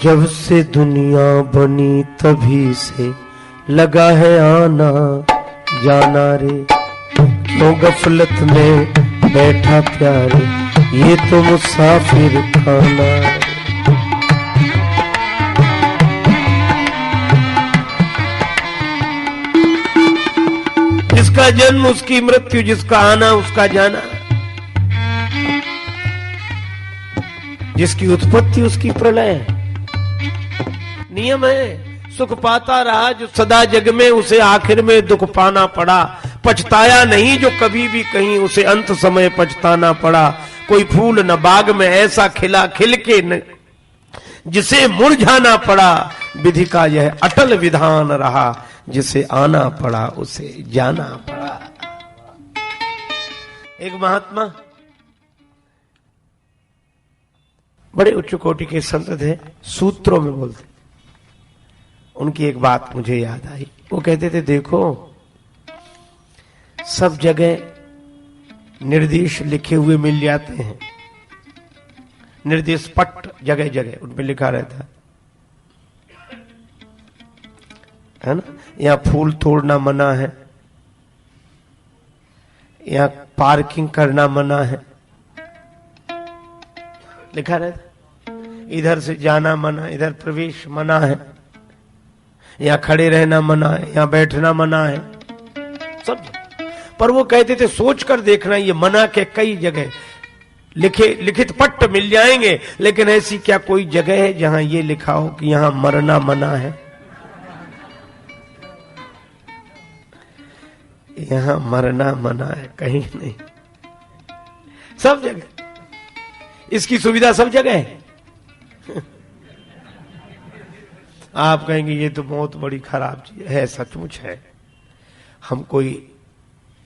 जब से दुनिया बनी तभी से लगा है आना जाना रे, क्यों गफलत में बैठा प्यारे, ये तो मुसाफिर खाना रे। जिसका जन्म उसकी मृत्यु, जिसका आना उसका जाना, जिसकी उत्पत्ति उसकी प्रलय। नियम है। सुख पाता रहा जो सदा जग में, उसे आखिर में दुख पाना पड़ा। पछताया नहीं जो कभी भी कहीं, उसे अंत समय पछताना पड़ा। कोई फूल न बाग में ऐसा खिला खिल के न, जिसे मुरझाना पड़ा। विधि का यह अटल विधान रहा, जिसे आना पड़ा उसे जाना पड़ा। एक महात्मा बड़े उच्च कोटि के संत थे, सूत्रों में बोलते। उनकी एक बात मुझे याद आई। वो कहते थे, देखो सब जगह निर्देश लिखे हुए मिल जाते हैं, निर्देश पट जगह जगह उनपे लिखा रहता है ना। यहाँ फूल तोड़ना मना है, यहाँ पार्किंग करना मना है, लिखा रहता। इधर से जाना मना, इधर प्रवेश मना है, यहाँ खड़े रहना मना है, यहाँ बैठना मना है, सब। पर वो कहते थे सोच कर देखना, ये मना के कई जगह लिखित पट्ट मिल जाएंगे, लेकिन ऐसी क्या कोई जगह है जहां ये लिखा हो कि यहां मरना मना है? यहां मरना मना है कहीं नहीं। सब जगह इसकी सुविधा, सब जगह है। आप कहेंगे ये तो बहुत बड़ी खराब चीज है। सचमुच है। हम कोई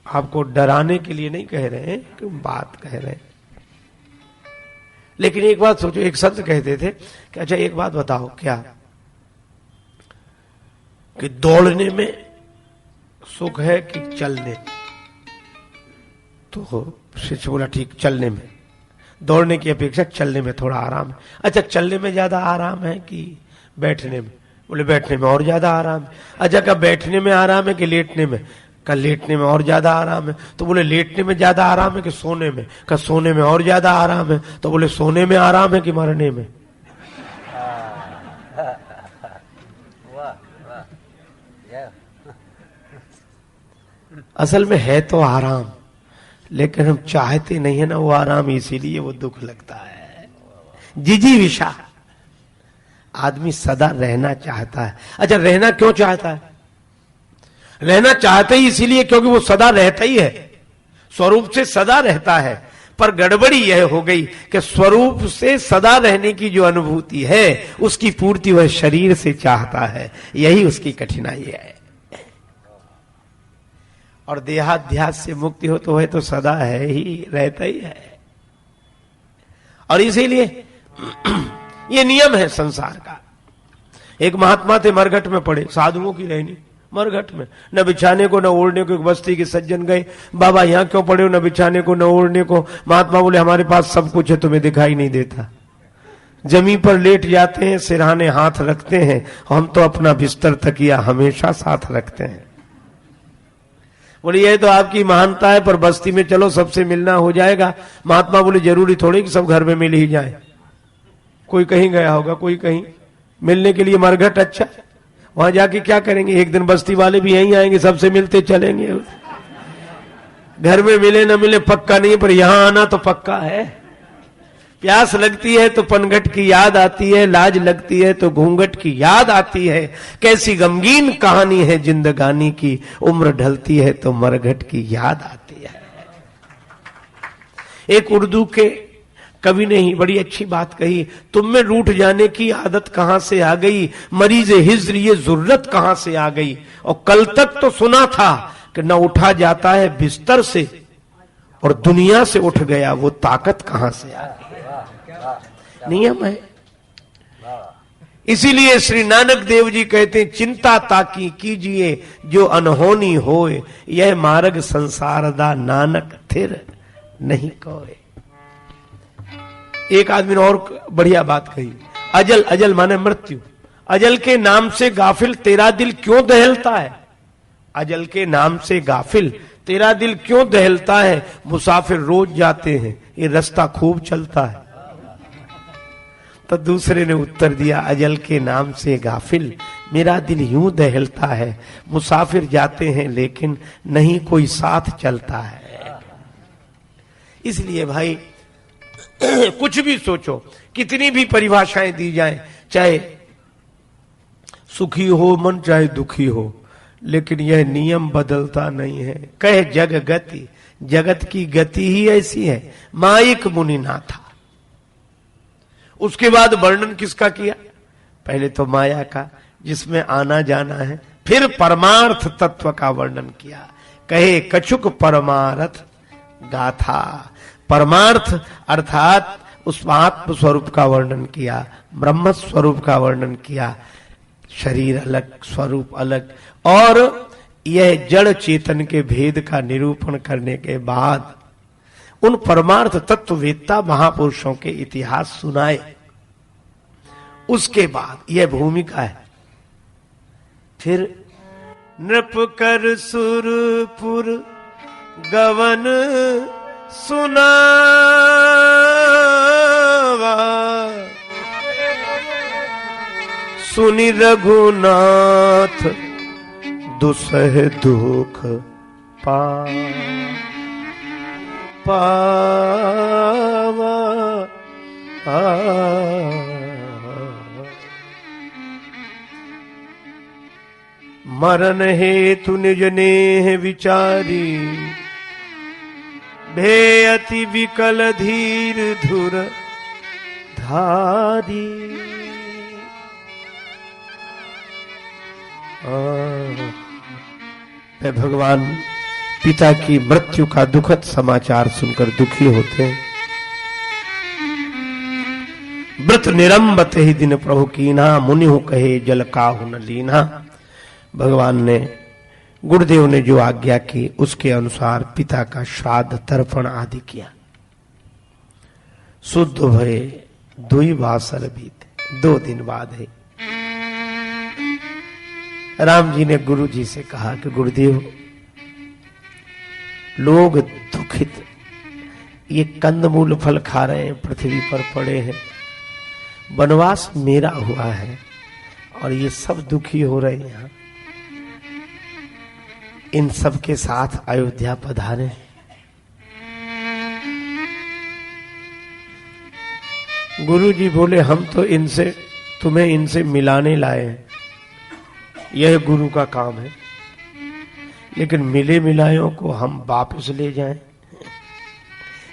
आपको डराने के लिए नहीं कह रहे हैं, कि बात कह रहे हैं। लेकिन एक बात सोचो, एक संत कहते थे कि अच्छा एक बात बताओ, क्या कि दौड़ने में सुख है कि चलने? तो शिष्य बोला ठीक, चलने में। दौड़ने की अपेक्षा चलने में थोड़ा आराम है। अच्छा चलने में ज्यादा आराम है कि बैठने में? बोले बैठने में और ज्यादा आराम है। अच्छा क्या बैठने में आराम है कि लेटने में? का लेटने में और ज्यादा आराम है। तो बोले लेटने में ज्यादा आराम है कि सोने में? का सोने में और ज्यादा आराम है। तो बोले सोने में आराम है कि मरने में? असल में है तो आराम, लेकिन हम चाहते नहीं है ना वो आराम, इसीलिए वो दुख लगता है। जिजीविषा। आदमी सदा रहना चाहता है। अच्छा रहना क्यों चाहता है? रहना चाहते ही इसीलिए क्योंकि वो सदा रहता ही है, स्वरूप से सदा रहता है। पर गड़बड़ी यह हो गई कि स्वरूप से सदा रहने की जो अनुभूति है उसकी पूर्ति वह शरीर से चाहता है। यही उसकी कठिनाई है। और देहाध्यास से मुक्ति हो तो वह तो सदा है ही, रहता ही है। और इसीलिए ये नियम है संसार का। एक महात्मा थे, मरघट में पड़े, साधुओं की रहनी मरघट में, न बिछाने को न ओढ़ने को। एक बस्ती के सज्जन गए, बाबा यहाँ क्यों पड़े हो, न बिछाने को न ओढ़ने को? महात्मा बोले हमारे पास सब कुछ है, तुम्हें दिखाई नहीं देता। जमीन पर लेट जाते हैं, सिरहाने हाथ रखते हैं, हम तो अपना बिस्तर तकिया हमेशा साथ रखते हैं। बोले ये तो आपकी महानता है, पर बस्ती में चलो सबसे मिलना हो जाएगा। महात्मा बोले जरूरी थोड़ी कि सब घर में मिल ही जाए, कोई कहीं गया होगा, कोई कहीं मिलने के लिए मरघट अच्छा, वहां जाके क्या करेंगे? एक दिन बस्ती वाले भी यहीं आएंगे, सबसे मिलते चलेंगे। घर में मिले न मिले पक्का नहीं, पर यहां आना तो पक्का है। प्यास लगती है तो पनघट की याद आती है, लाज लगती है तो घूंघट की याद आती है। कैसी गमगीन कहानी है जिंदगानी की, उम्र ढलती है तो मरघट की याद आती है। एक उर्दू के कवि ने ही बड़ी अच्छी बात कही, तुम में रूठ जाने की आदत कहां से आ गई, मरीज हिज्र ये जरूरत कहां से आ गई। और कल तक तो सुना था कि न उठा जाता है बिस्तर से, और दुनिया से उठ गया वो ताकत कहां से आ गई। नियम है। इसीलिए श्री नानक देव जी कहते हैं, चिंता ताकी कीजिए जो अनहोनी होए, यह मार्ग संसार दा नानक थिर नहीं कोए। एक आदमी ने और बढ़िया बात कही, अजल, अजल माने मृत्यु, अजल के नाम से गाफिल तेरा दिल क्यों दहलता है। अजल के नाम से गाफिल तेरा दिल क्यों दहलता है, मुसाफिर रोज जाते हैं ये रास्ता खूब चलता है। तो दूसरे ने उत्तर दिया, अजल के नाम से गाफिल मेरा दिल यूं दहलता है, मुसाफिर जाते हैं लेकिन नहीं कोई साथ चलता है। इसलिए भाई कुछ भी सोचो, कितनी भी परिभाषाएं दी जाएं, चाहे सुखी हो मन चाहे दुखी हो, लेकिन यह नियम बदलता नहीं है। कहे जग गति, जगत की गति ही ऐसी है, माइक मुनि ना था। उसके बाद वर्णन किसका किया, पहले तो माया का जिसमें आना जाना है, फिर परमार्थ तत्व का वर्णन किया। कहे कछुक परमार्थ गाथा, परमार्थ अर्थात उस आत्म स्वरूप का वर्णन किया, ब्रह्म स्वरूप का वर्णन किया, शरीर अलग स्वरूप अलग, और यह जड़ चेतन के भेद का निरूपण करने के बाद उन परमार्थ तत्ववेत्ता महापुरुषों के इतिहास सुनाए। उसके बाद यह भूमिका है। फिर नृप कर सुरपुर गवन सुनावा, सुनि रघुनाथ दुसह दुख पावा। मरण हेतु निज नेह विचारी, भे अति विकल धीर धुर धारी। भगवान पिता की मृत्यु का दुखद समाचार सुनकर दुखी होते हैं। व्रत निरंबत ही दिन प्रभु कीन्हा, मुनि हो कहे जल काहु न लीन्हा। भगवान ने, गुरुदेव ने जो आज्ञा की उसके अनुसार पिता का श्राद्ध तर्पण आदि किया। शुद्ध भये दुई वासर बीते, 2 दिन बाद है। राम जी ने गुरु जी से कहा कि गुरुदेव, लोग दुखित, ये कंदमूल फल खा रहे हैं, पृथ्वी पर पड़े हैं, वनवास मेरा हुआ है और ये सब दुखी हो रहे हैं। यहाँ इन सब के साथ अयोध्या पधारे। गुरु जी बोले, हम तो इनसे, तुम्हें इनसे मिलाने लाए हैं, यह गुरु का काम है, लेकिन मिले मिलायों को हम वापस ले जाएं,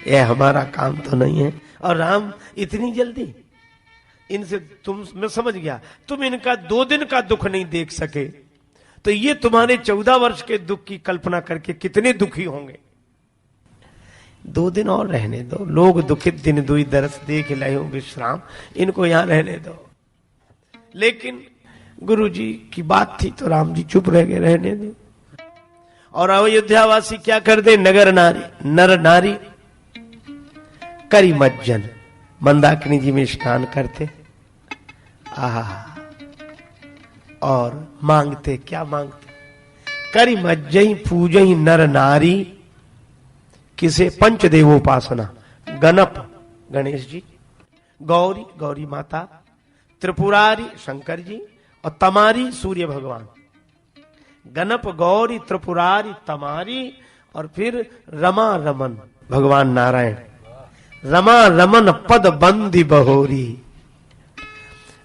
यह हमारा काम तो नहीं है। और राम इतनी जल्दी इनसे, तुम, मैं समझ गया तुम इनका 2 दिन का दुख नहीं देख सके, तो ये तुम्हारे 14 वर्ष के दुख की कल्पना करके कितने दुखी होंगे। 2 दिन और रहने दो, लोग दुखित दिन दुई दरस देख लयो विश्राम, इनको यहां रहने दो। लेकिन गुरु जी की बात थी तो राम जी चुप रह गए, रहने दो। और अयोध्यावासी क्या कर दे, नगर नारी, नर नारी करी मज्जन, मंदाकिनी जी में स्नान करते, आहा, और मांगते, क्या मांगते, करी मज्जई पूजई नर नारी, किसे, पंचदेवोपासना, गणप गणेश जी, गौरी गौरी माता, त्रिपुरारी शंकर जी, और तमारी सूर्य भगवान। गणप गौरी त्रिपुरारी तमारी, और फिर रमा रमन भगवान नारायण। रमा रमन पद बंदी बहोरी।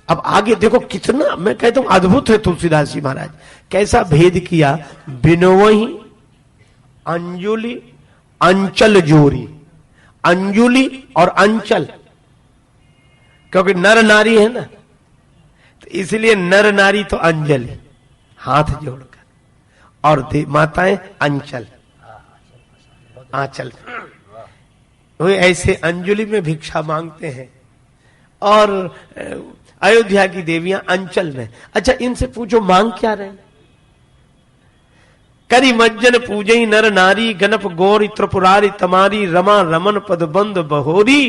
अब आगे देखो कितना, मैं कहता हूं अद्भुत है तुलसीदास जी महाराज, कैसा भेद किया। बिनोही अंजुली अंचल जोरी, अंजुली और अंचल, क्योंकि नर नारी है ना, तो इसलिए नर नारी तो अंजलि हाथ जोड़कर, और माताएं अंचल आंचल। वे ऐसे अंजुलि में भिक्षा मांगते हैं, और अयोध्या की देवियां अंचल में। अच्छा, इनसे पूछो मांग क्या रहे? करी मज्जन पूजई नर नारी, गणप गौरी त्रिपुरारी तमारी, रमा रमन पद बंद बहोरी,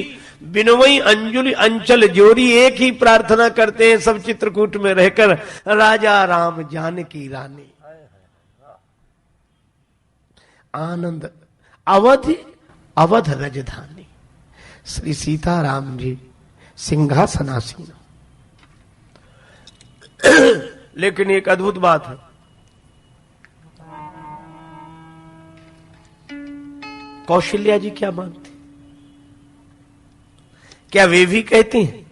बिनवई अंजुलि अंचल जोरी। एक ही प्रार्थना करते हैं सब चित्रकूट में रहकर, राजा राम जानकी रानी। आनंद अवधि अवध रजधानी, श्री सीताराम जी सिंहासनासीन। लेकिन एक अद्भुत बात है, कौशल्या जी क्या मानती? क्या वे भी कहती हैं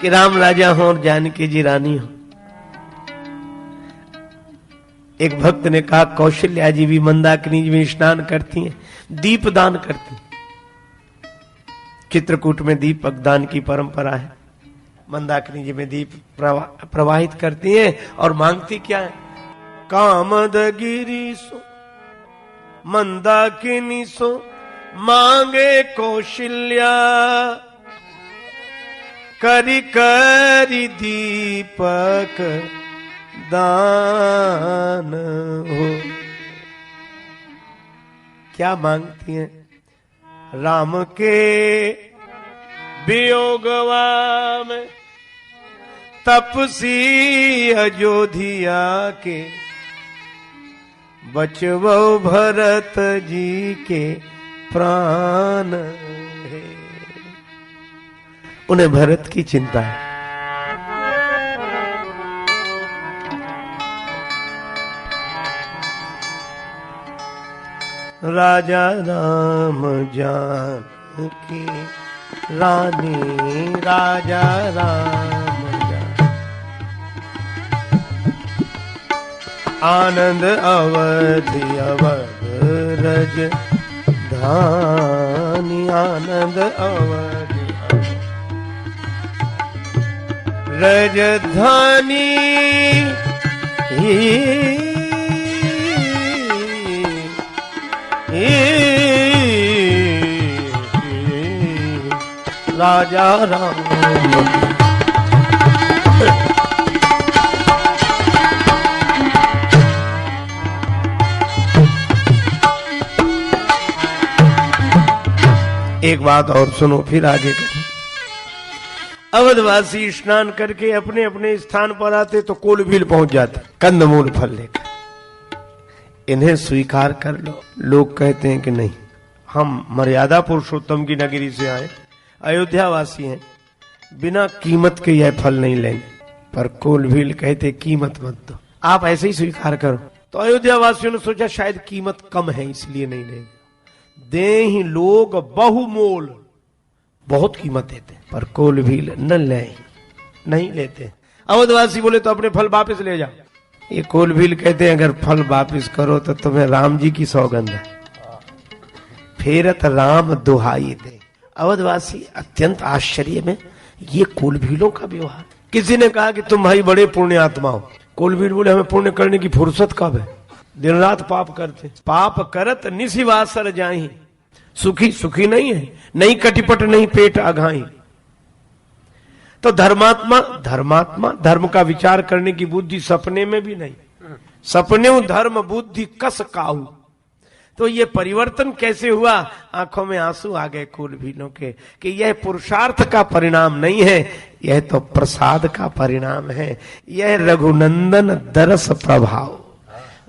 कि राम राजा हो और जानकी जी रानी हो? एक भक्त ने कहा कौशल्या जी भी मंदाकिनी जी में स्नान करती हैं, दीप दान करती हैं। चित्रकूट में दीपक दान की परंपरा है, मंदाकिनी जी में दीप प्रवाहित करती हैं, और मांगती क्या है? कामदगिरी सो मंदाकिनी सो मांगे कौशल्या, करी करी दीपक दान हो। क्या मांगती हैं? राम के वियोगवा में तपसी अयोध्या के, बचवो भरत जी के प्राण है। उन्हें भरत की चिंता है। राजा राम जानकी रानी, राजा राम आनंद अवधि अवध रज धानी, आनंद अवधि रजधानी। राजा राम एक बात और सुनो, फिर आगे करें। अवधवासी स्नान करके अपने अपने स्थान पर आते तो कोलभील पहुंच जाते कंदमूल फल लेकर। इन्हें स्वीकार कर लो। लोग कहते हैं कि नहीं, हम मर्यादा पुरुषोत्तम की नगरी से आए, अयोध्या वासी हैं, बिना कीमत के यह फल नहीं लेंगे। पर कोलभील कहते कीमत मत दो, आप ऐसे ही स्वीकार करो। तो अयोध्या वासियों ने सोचा शायद कीमत कम है इसलिए नहीं लेंगे। दे ही लोग बहुमोल, बहुत कीमत देते, पर कोलभील न ले, नहीं लेते। अवधवासी बोले तो अपने फल वापस ले जाओ। ये कोलभील कहते हैं अगर फल वापस करो तो तुम्हें राम जी की सौगंध है, फेरत राम दुहाई दे। अवधवासी अत्यंत आश्चर्य में, ये कोलभीलों का व्यवहार। किसी ने कहा कि तुम भाई बड़े पुण्य आत्मा हो। कोलभील बोले हमें पुण्य करने की फुर्सत कब है, दिन रात पाप करते। पाप करत निशिवासर जाही, सुखी सुखी नहीं है, नहीं कटिपट नहीं पेट अघाई। तो धर्मात्मा धर्मात्मा धर्म का विचार करने की बुद्धि सपने में भी नहीं। सपने धर्म बुद्धि कस काऊ। तो ये परिवर्तन कैसे हुआ? आंखों में आंसू आ गए कोलभीलों के कि यह पुरुषार्थ का परिणाम नहीं है, यह तो प्रसाद का परिणाम है। यह रघुनंदन दरस प्रभाव।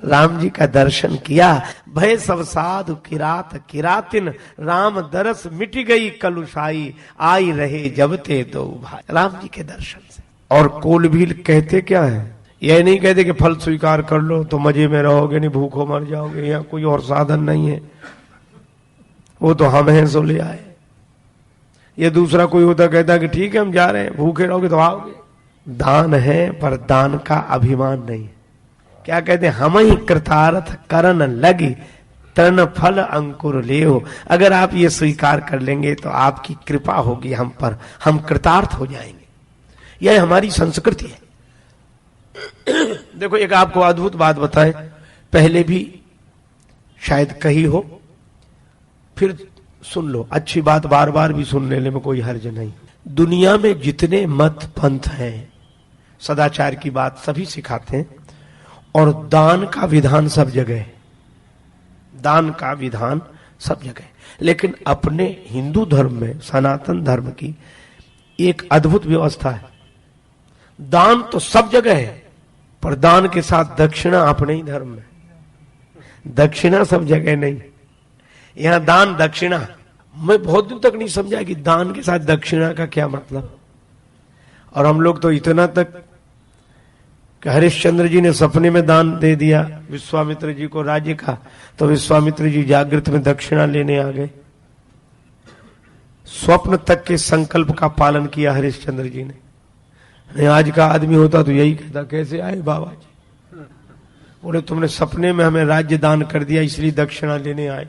राम जी का दर्शन किया, भय सब साधु किरात किरातिन, राम दरस मिट गई कलुषाई, आई रहे जब ते दो भाई। राम जी के दर्शन से। और कोलभील कहते क्या है? यह नहीं कहते कि फल स्वीकार कर लो तो मजे में रहोगे, नहीं भूखो मर जाओगे, या कोई और साधन नहीं है, वो तो हम हैं सो ले आए। ये दूसरा कोई होता कहता कि ठीक है हम जा रहे हैं, भूखे रहोगे तो आओगे। दान है पर दान का अभिमान नहीं है। क्या कहते हैं, हम ही कृतार्थ करन लगी तृण फल अंकुर लेओ। अगर आप ये स्वीकार कर लेंगे तो आपकी कृपा होगी हम पर, हम कृतार्थ हो जाएंगे। यह हमारी संस्कृति है। देखो एक आपको अद्भुत बात बताएं, पहले भी शायद कही हो, फिर सुन लो। अच्छी बात बार बार भी सुन लेने में कोई हर्ज नहीं। दुनिया में जितने मत पंथ हैं, सदाचार की बात सभी सिखाते हैं, और दान का विधान सब जगह है। दान का विधान सब जगह है। लेकिन अपने हिंदू धर्म में, सनातन धर्म की एक अद्भुत व्यवस्था है। दान तो सब जगह है, पर दान के साथ दक्षिणा अपने ही धर्म में। दक्षिणा सब जगह नहीं। यहां दान दक्षिणा, मैं बहुत दिन तक नहीं समझा कि दान के साथ दक्षिणा का क्या मतलब। और हम लोग तो इतना तक कि हरिश्चंद्र जी ने सपने में दान दे दिया विश्वामित्र जी को राज्य का, तो विश्वामित्र जी जागृत में दक्षिणा लेने आ गए। स्वप्न तक के संकल्प का पालन किया हरिश्चंद्र जी ने। आज का आदमी होता तो यही कहता, कैसे आए बाबा जी, बोले तुमने सपने में हमें राज्य दान कर दिया इसलिए दक्षिणा लेने आए।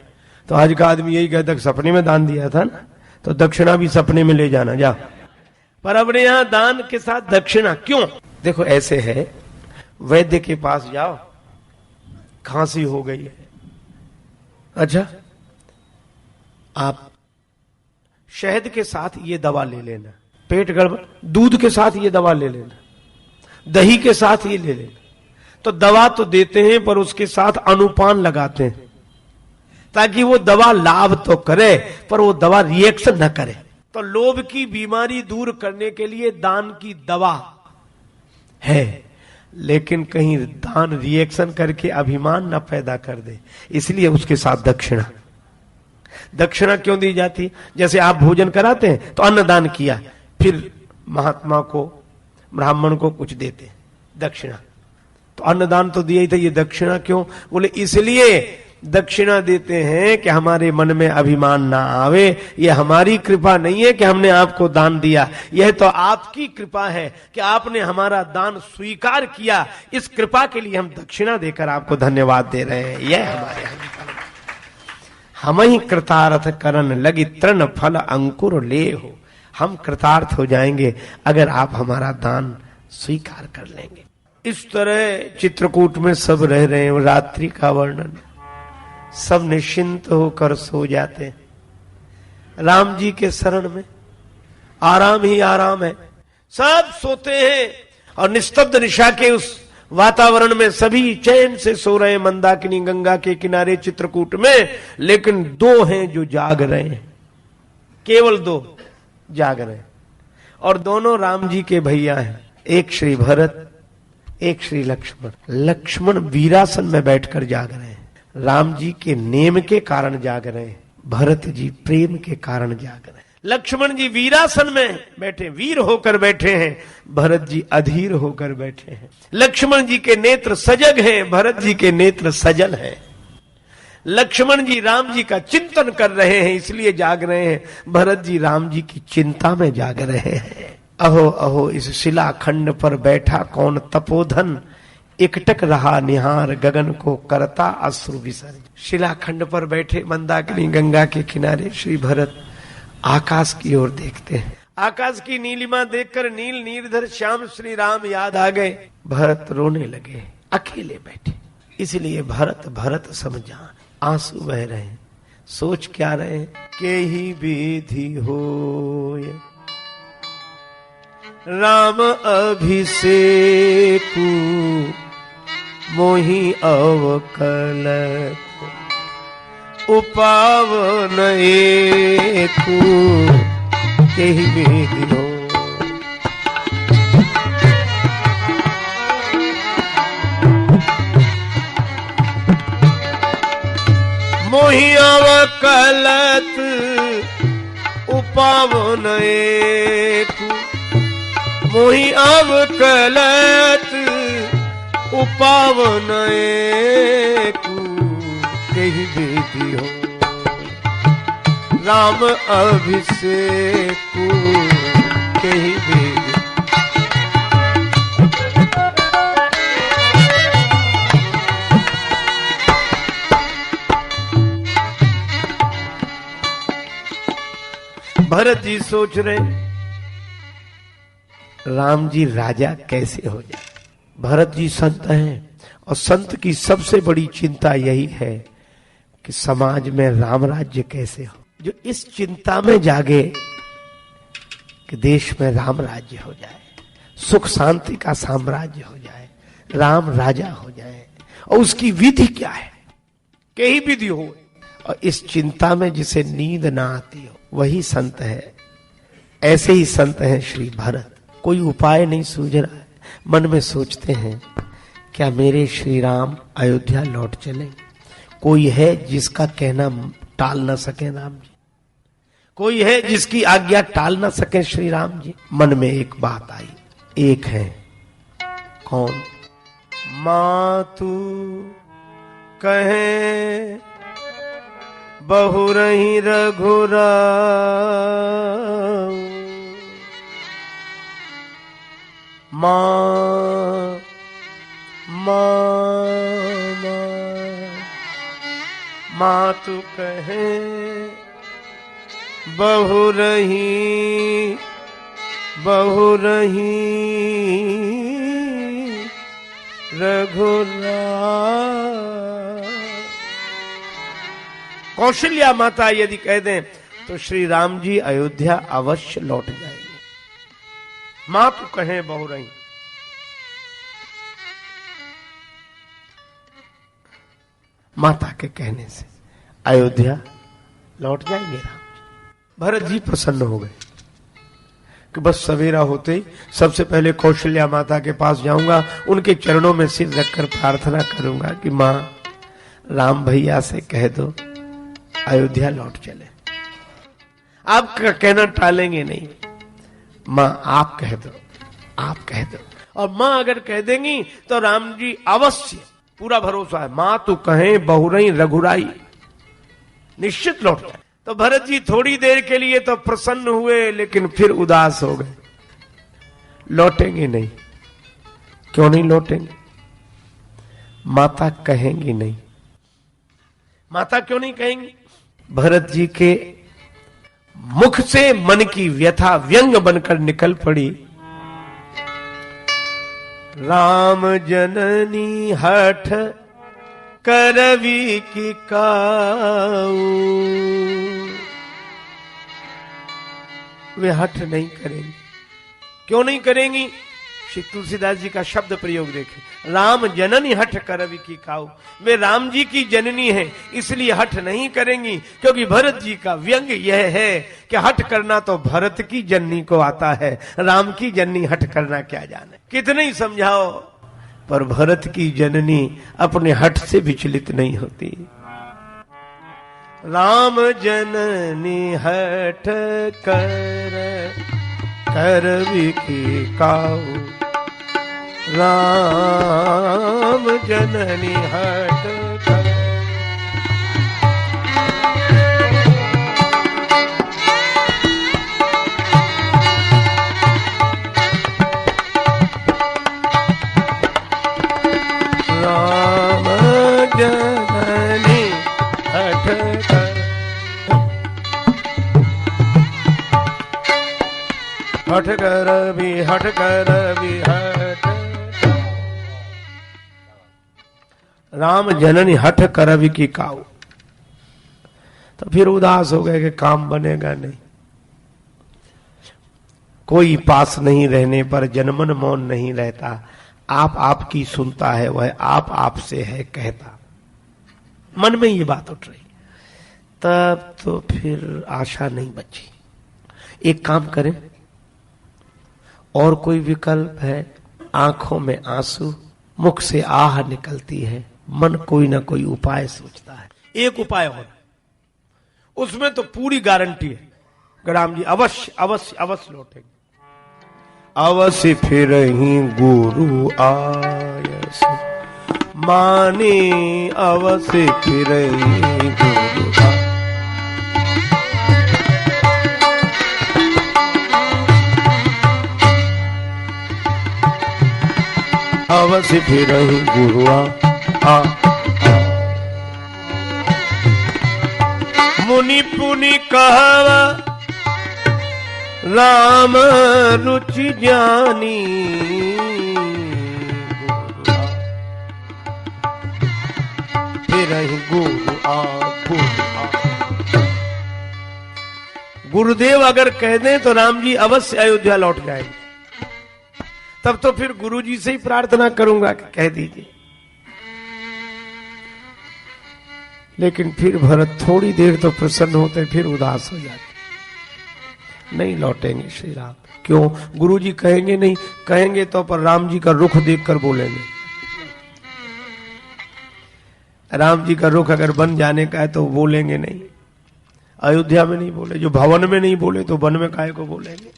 तो आज का आदमी यही कहता कि सपने में दान दिया था ना, तो दक्षिणा भी सपने में ले जाना जा। पर अपने यहां दान के साथ दक्षिणा क्यों? देखो ऐसे है, वैद्य के पास जाओ, खांसी हो गई है, अच्छा आप शहद के साथ ये दवा ले लेना, पेट गड़बड़, दूध के साथ ये दवा ले लेना, दही के साथ ये ले लेना। तो दवा तो देते हैं पर उसके साथ अनुपान लगाते हैं ताकि वो दवा लाभ तो करे पर वो दवा रिएक्शन न करे। तो लोभ की बीमारी दूर करने के लिए दान की दवा है, लेकिन कहीं दान रिएक्शन करके अभिमान न पैदा कर दे, इसलिए उसके साथ दक्षिणा। दक्षिणा क्यों दी जाती है? जैसे आप भोजन कराते हैं तो अन्नदान किया, फिर महात्मा को, ब्राह्मण को कुछ देते दक्षिणा, तो अन्नदान तो दिया ही था, ये दक्षिणा क्यों? बोले इसलिए दक्षिणा देते हैं कि हमारे मन में अभिमान ना आवे। यह हमारी कृपा नहीं है कि हमने आपको दान दिया, यह तो आपकी कृपा है कि आपने हमारा दान स्वीकार किया। इस कृपा के लिए हम दक्षिणा देकर आपको धन्यवाद दे रहे हैं। यह हमारे हम ही कृतार्थ करन लगी तृण फल अंकुर ले हो। हम कृतार्थ हो जाएंगे अगर आप हमारा दान स्वीकार कर लेंगे। इस तरह चित्रकूट में सब रह रहे हैं, रात्रि का वर्णन, सब निश्चिंत होकर सो जाते हैं। राम जी के शरण में आराम ही आराम है, सब सोते हैं और निस्तब्ध निशा के उस वातावरण में सभी चैन से सो रहे हैं मंदाकिनी गंगा के किनारे चित्रकूट में। लेकिन दो हैं जो जाग रहे हैं, केवल दो जाग रहे हैं, और दोनों राम जी के भैया हैं, एक श्री भरत एक श्री लक्ष्मण। लक्ष्मण वीरासन में बैठकर जाग रहे हैं, राम जी के नेम के कारण जाग रहे हैं, भरत जी प्रेम के कारण जाग रहे हैं। लक्ष्मण जी वीरासन में बैठे, वीर होकर बैठे हैं, भरत जी अधीर होकर बैठे हैं। लक्ष्मण जी के नेत्र सजग हैं, भरत जी के नेत्र सजल हैं। लक्ष्मण जी राम जी का चिंतन कर रहे हैं इसलिए जाग रहे हैं, भरत जी राम जी की चिंता में जाग रहे हैं। अहो अहो इस शिलाखंड पर बैठा कौन तपोधन, एकटक रहा निहार गगन को करता अश्रु विसर्जन। शिलाखंड पर बैठे मंदाकिनी गंगा के किनारे श्री भरत आकाश की ओर देखते हैं। आकाश की नीलिमा देखकर नील नीरधर श्याम श्री राम याद आ गए। भरत रोने लगे, अकेले बैठे। इसलिए भरत भरत समझा, आंसू बह रहे हैं। सोच क्या रहे हैं? के ही विधि होय राम अभिषेकु, मोहि अवकल उपावन एकु, केहि विधि हो। मोहि अवकलत उपावन एकु, मोहि अवकलत उपावन एकु, केहि विधि हो। राम अभिषेक के ही वेद। भरत जी सोच रहे राम जी राजा कैसे हो जाए। भरत जी संत हैं और संत की सबसे बड़ी चिंता यही है कि समाज में राम राज्य कैसे हो। जो इस चिंता में जागे कि देश में राम राज्य हो जाए, सुख शांति का साम्राज्य हो जाए, राम राजा हो जाए, और उसकी विधि क्या है, कई विधि हो, और इस चिंता में जिसे नींद ना आती हो वही संत है। ऐसे ही संत हैं श्री भरत। कोई उपाय नहीं सूझ रहा है, मन में सोचते हैं क्या मेरे श्री राम अयोध्या लौट चले। कोई है जिसका कहना टाल ना सके राम जी, कोई है जिसकी आज्ञा टाल ना सके श्री राम जी। मन में एक बात आई, एक है कौन, मातु कहे बहुरही रघुराऊ, माँ मातु कहे बहुरही रघुराऊ। कौशल्या माता यदि कह दें तो श्री राम जी अयोध्या अवश्य लौट जाएंगे। मां तो कहे बहुरही, माता के कहने से अयोध्या लौट जाएंगे राम जी। भरत जी प्रसन्न हो गए कि बस सवेरा होते ही सबसे पहले कौशल्या माता के पास जाऊंगा, उनके चरणों में सिर रखकर प्रार्थना करूंगा कि मां राम भैया से कह दो अयोध्या लौट चले। आपका कहना टालेंगे नहीं, मां आप कह दो, आप कह दो। और मां अगर कह देंगी तो राम जी अवश्य, पूरा भरोसा है, मां तो कहे बहुरई रघुराई, निश्चित लौट जाए। तो भरत जी थोड़ी देर के लिए तो प्रसन्न हुए, लेकिन फिर उदास हो गए। लौटेंगे नहीं। क्यों नहीं लौटेंगे? माता कहेंगी नहीं। माता क्यों नहीं कहेंगी? भरत जी के मुख से मन की व्यथा व्यंग बनकर निकल पड़ी। राम जननी हठ करवी की काऊ, वे हठ नहीं करेंगी। क्यों नहीं करेंगी? श्री तुलसीदास जी का शब्द प्रयोग देखें, राम जननी हठ करवी की काऊ। वे राम जी की जननी है, इसलिए हठ नहीं करेंगी, क्योंकि भरत जी का व्यंग यह है कि हठ करना तो भरत की जननी को आता है, राम की जननी हठ करना क्या जाने। कितने ही समझाओ पर भरत की जननी अपने हठ से विचलित नहीं होती। राम जननी हठ करवी की काऊ, राम जननी हठ राम जननी हठ करवी हठ करवी हठ, राम जननी हठ करवी की काऊ। तो फिर उदास हो गए कि काम बनेगा नहीं। कोई पास नहीं रहने पर जनमन मौन नहीं रहता। आप आपकी सुनता है, वह आप आपसे है कहता। मन में ये बात उठ रही। तब तो फिर आशा नहीं बची। एक काम करें, और कोई विकल्प है? आंखों में आंसू, मुख से आह निकलती है, मन कोई ना कोई उपाय सोचता है। एक उपाय हो, उसमें तो पूरी गारंटी है कि राम जी अवश्य अवश्य अवश्य लौटेंगे। अवश्य फिर ही गुरु आयस माने, अवश्य फिर ही गुरु आयस। अवश्य फिर गुरु आ। मुनि पुनि कहवा राम रुचि ज्ञानी, फिर गुरु आ। गुरुदेव अगर कह दें तो राम जी अवश्य अयोध्या लौट जाएंगे। तब तो फिर गुरु जी से ही प्रार्थना करूंगा कि कह दीजिए। लेकिन फिर भरत थोड़ी देर तो प्रसन्न होते, फिर उदास हो जाते, नहीं लौटेंगे श्री राम। क्यों? गुरु जी कहेंगे नहीं, कहेंगे तो पर राम जी का रुख देखकर बोलेंगे। राम जी का रुख अगर बन जाने का है तो बोलेंगे नहीं। अयोध्या में नहीं बोले, जो भवन में नहीं बोले तो वन में काहे को बोलेंगे।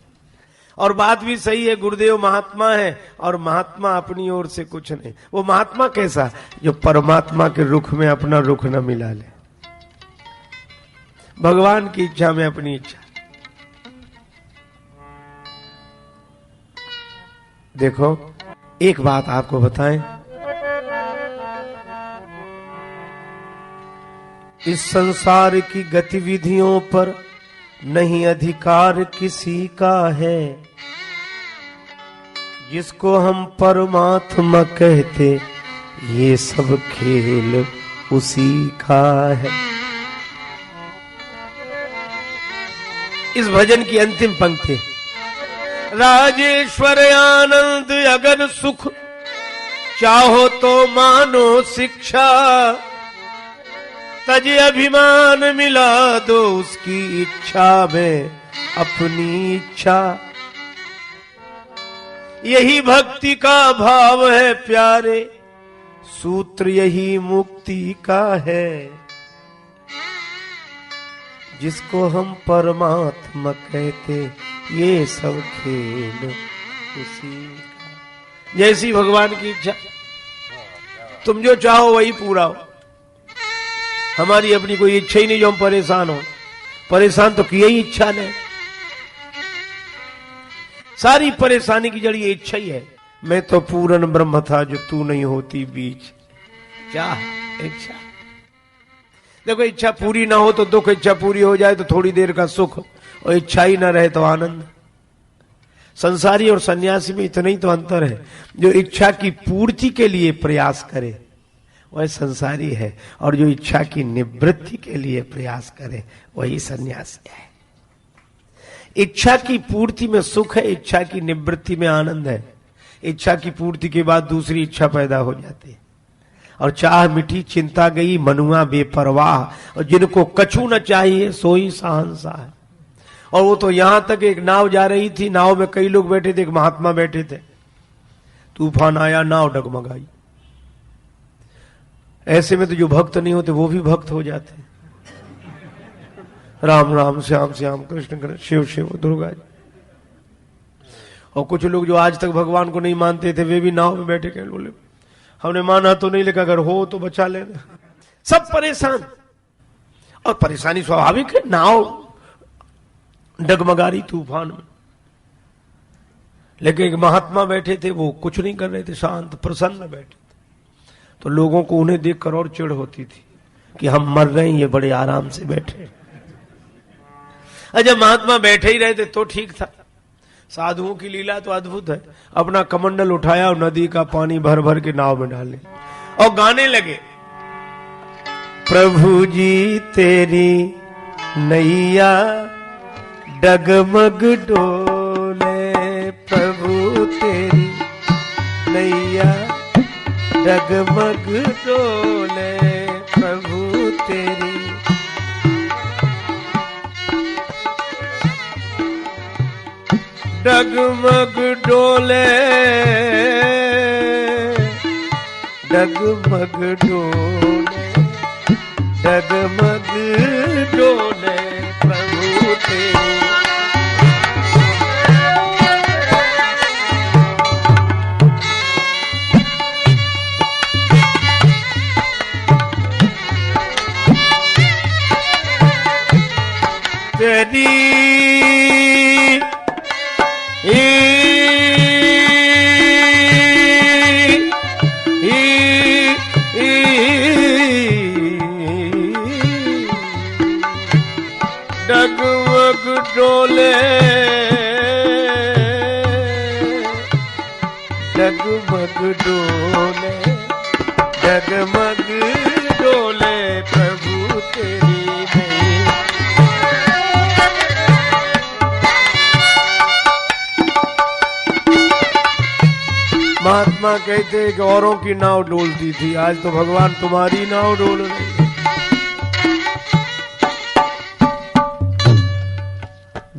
और बात भी सही है, गुरुदेव महात्मा है और महात्मा अपनी ओर से कुछ नहीं। वो महात्मा कैसा? जो परमात्मा के रुख में अपना रुख न मिला ले, भगवान की इच्छा में अपनी इच्छा। देखो एक बात आपको बताएं, इस संसार की गतिविधियों पर नहीं अधिकार किसी का है। जिसको हम परमात्मा कहते, ये सब खेल उसी का है। इस भजन की अंतिम पंक्ति, राजेश्वर आनंद अगर सुख चाहो तो मानो शिक्षा, तज अभिमान मिला दो उसकी इच्छा में अपनी इच्छा। यही भक्ति का भाव है प्यारे, सूत्र यही मुक्ति का है। जिसको हम परमात्मा कहते, ये सब खेल उसी का। जैसी भगवान की इच्छा, तुम जो चाहो वही पूरा हो। हमारी अपनी कोई इच्छा ही नहीं जो हम परेशान हो। परेशान तो किया ही इच्छा ने। सारी परेशानी की जड़ ये इच्छा ही है। मैं तो पूर्ण ब्रह्म था जो तू नहीं होती बीच। क्या इच्छा? देखो इच्छा पूरी ना हो तो दुख, इच्छा पूरी हो जाए तो थोड़ी देर का सुख, और इच्छा ही ना रहे तो आनंद। संसारी और सन्यासी में इतना ही तो अंतर है। जो इच्छा की पूर्ति के लिए प्रयास करे वह संसारी है, और जो इच्छा की निवृत्ति के लिए प्रयास करे वही सन्यासी है। इच्छा की पूर्ति में सुख है, इच्छा की निवृत्ति में आनंद है। इच्छा की पूर्ति के बाद दूसरी इच्छा पैदा हो जाती है, और चाह मिठी चिंता गई मनुआ बेपरवाह, और जिनको कछु न चाहिए सोई सहंसा है। और वो तो यहां तक एक नाव जा रही थी, नाव में कई लोग बैठे थे, एक महात्मा बैठे थे, तूफान आया, नाव डगमगाई। ऐसे में तो जो भक्त नहीं होते वो भी भक्त हो जाते हैं। राम राम श्याम श्याम कृष्ण कृष्ण शिव शिव दुर्गा जी। और कुछ लोग जो आज तक भगवान को नहीं मानते थे वे भी नाव में बैठे के बोले हमने माना तो नहीं, लेकिन अगर हो तो बचा लेना। सब परेशान, और परेशानी स्वाभाविक है, नाव डगमगा रही तूफान में। लेकिन एक महात्मा बैठे थे, वो कुछ नहीं कर रहे थे, शांत प्रसन्न बैठे। तो लोगों को उन्हें देखकर और चिढ़ होती थी कि हम मर रहे हैं, ये बड़े आराम से बैठे। जब महात्मा बैठे ही रहे थे तो ठीक था। साधुओं की लीला तो अद्भुत है। अपना कमंडल उठाया और नदी का पानी भर भर के नाव में डाले और गाने लगे, प्रभु जी तेरी नैया डगमग डोले, प्रभु तेरी नैया डगमग डोले, प्रभु तेरी डगमग डोले, डगमग डोले, डगमग डोले, प्रभु तेरी। तेरी डगमग डोले डगमग डोले डगमग डोले प्रभु तेरी नहीं। महात्मा कहते कि औरों की नाव डोलती थी, आज तो भगवान तुम्हारी नाव डोल रही है।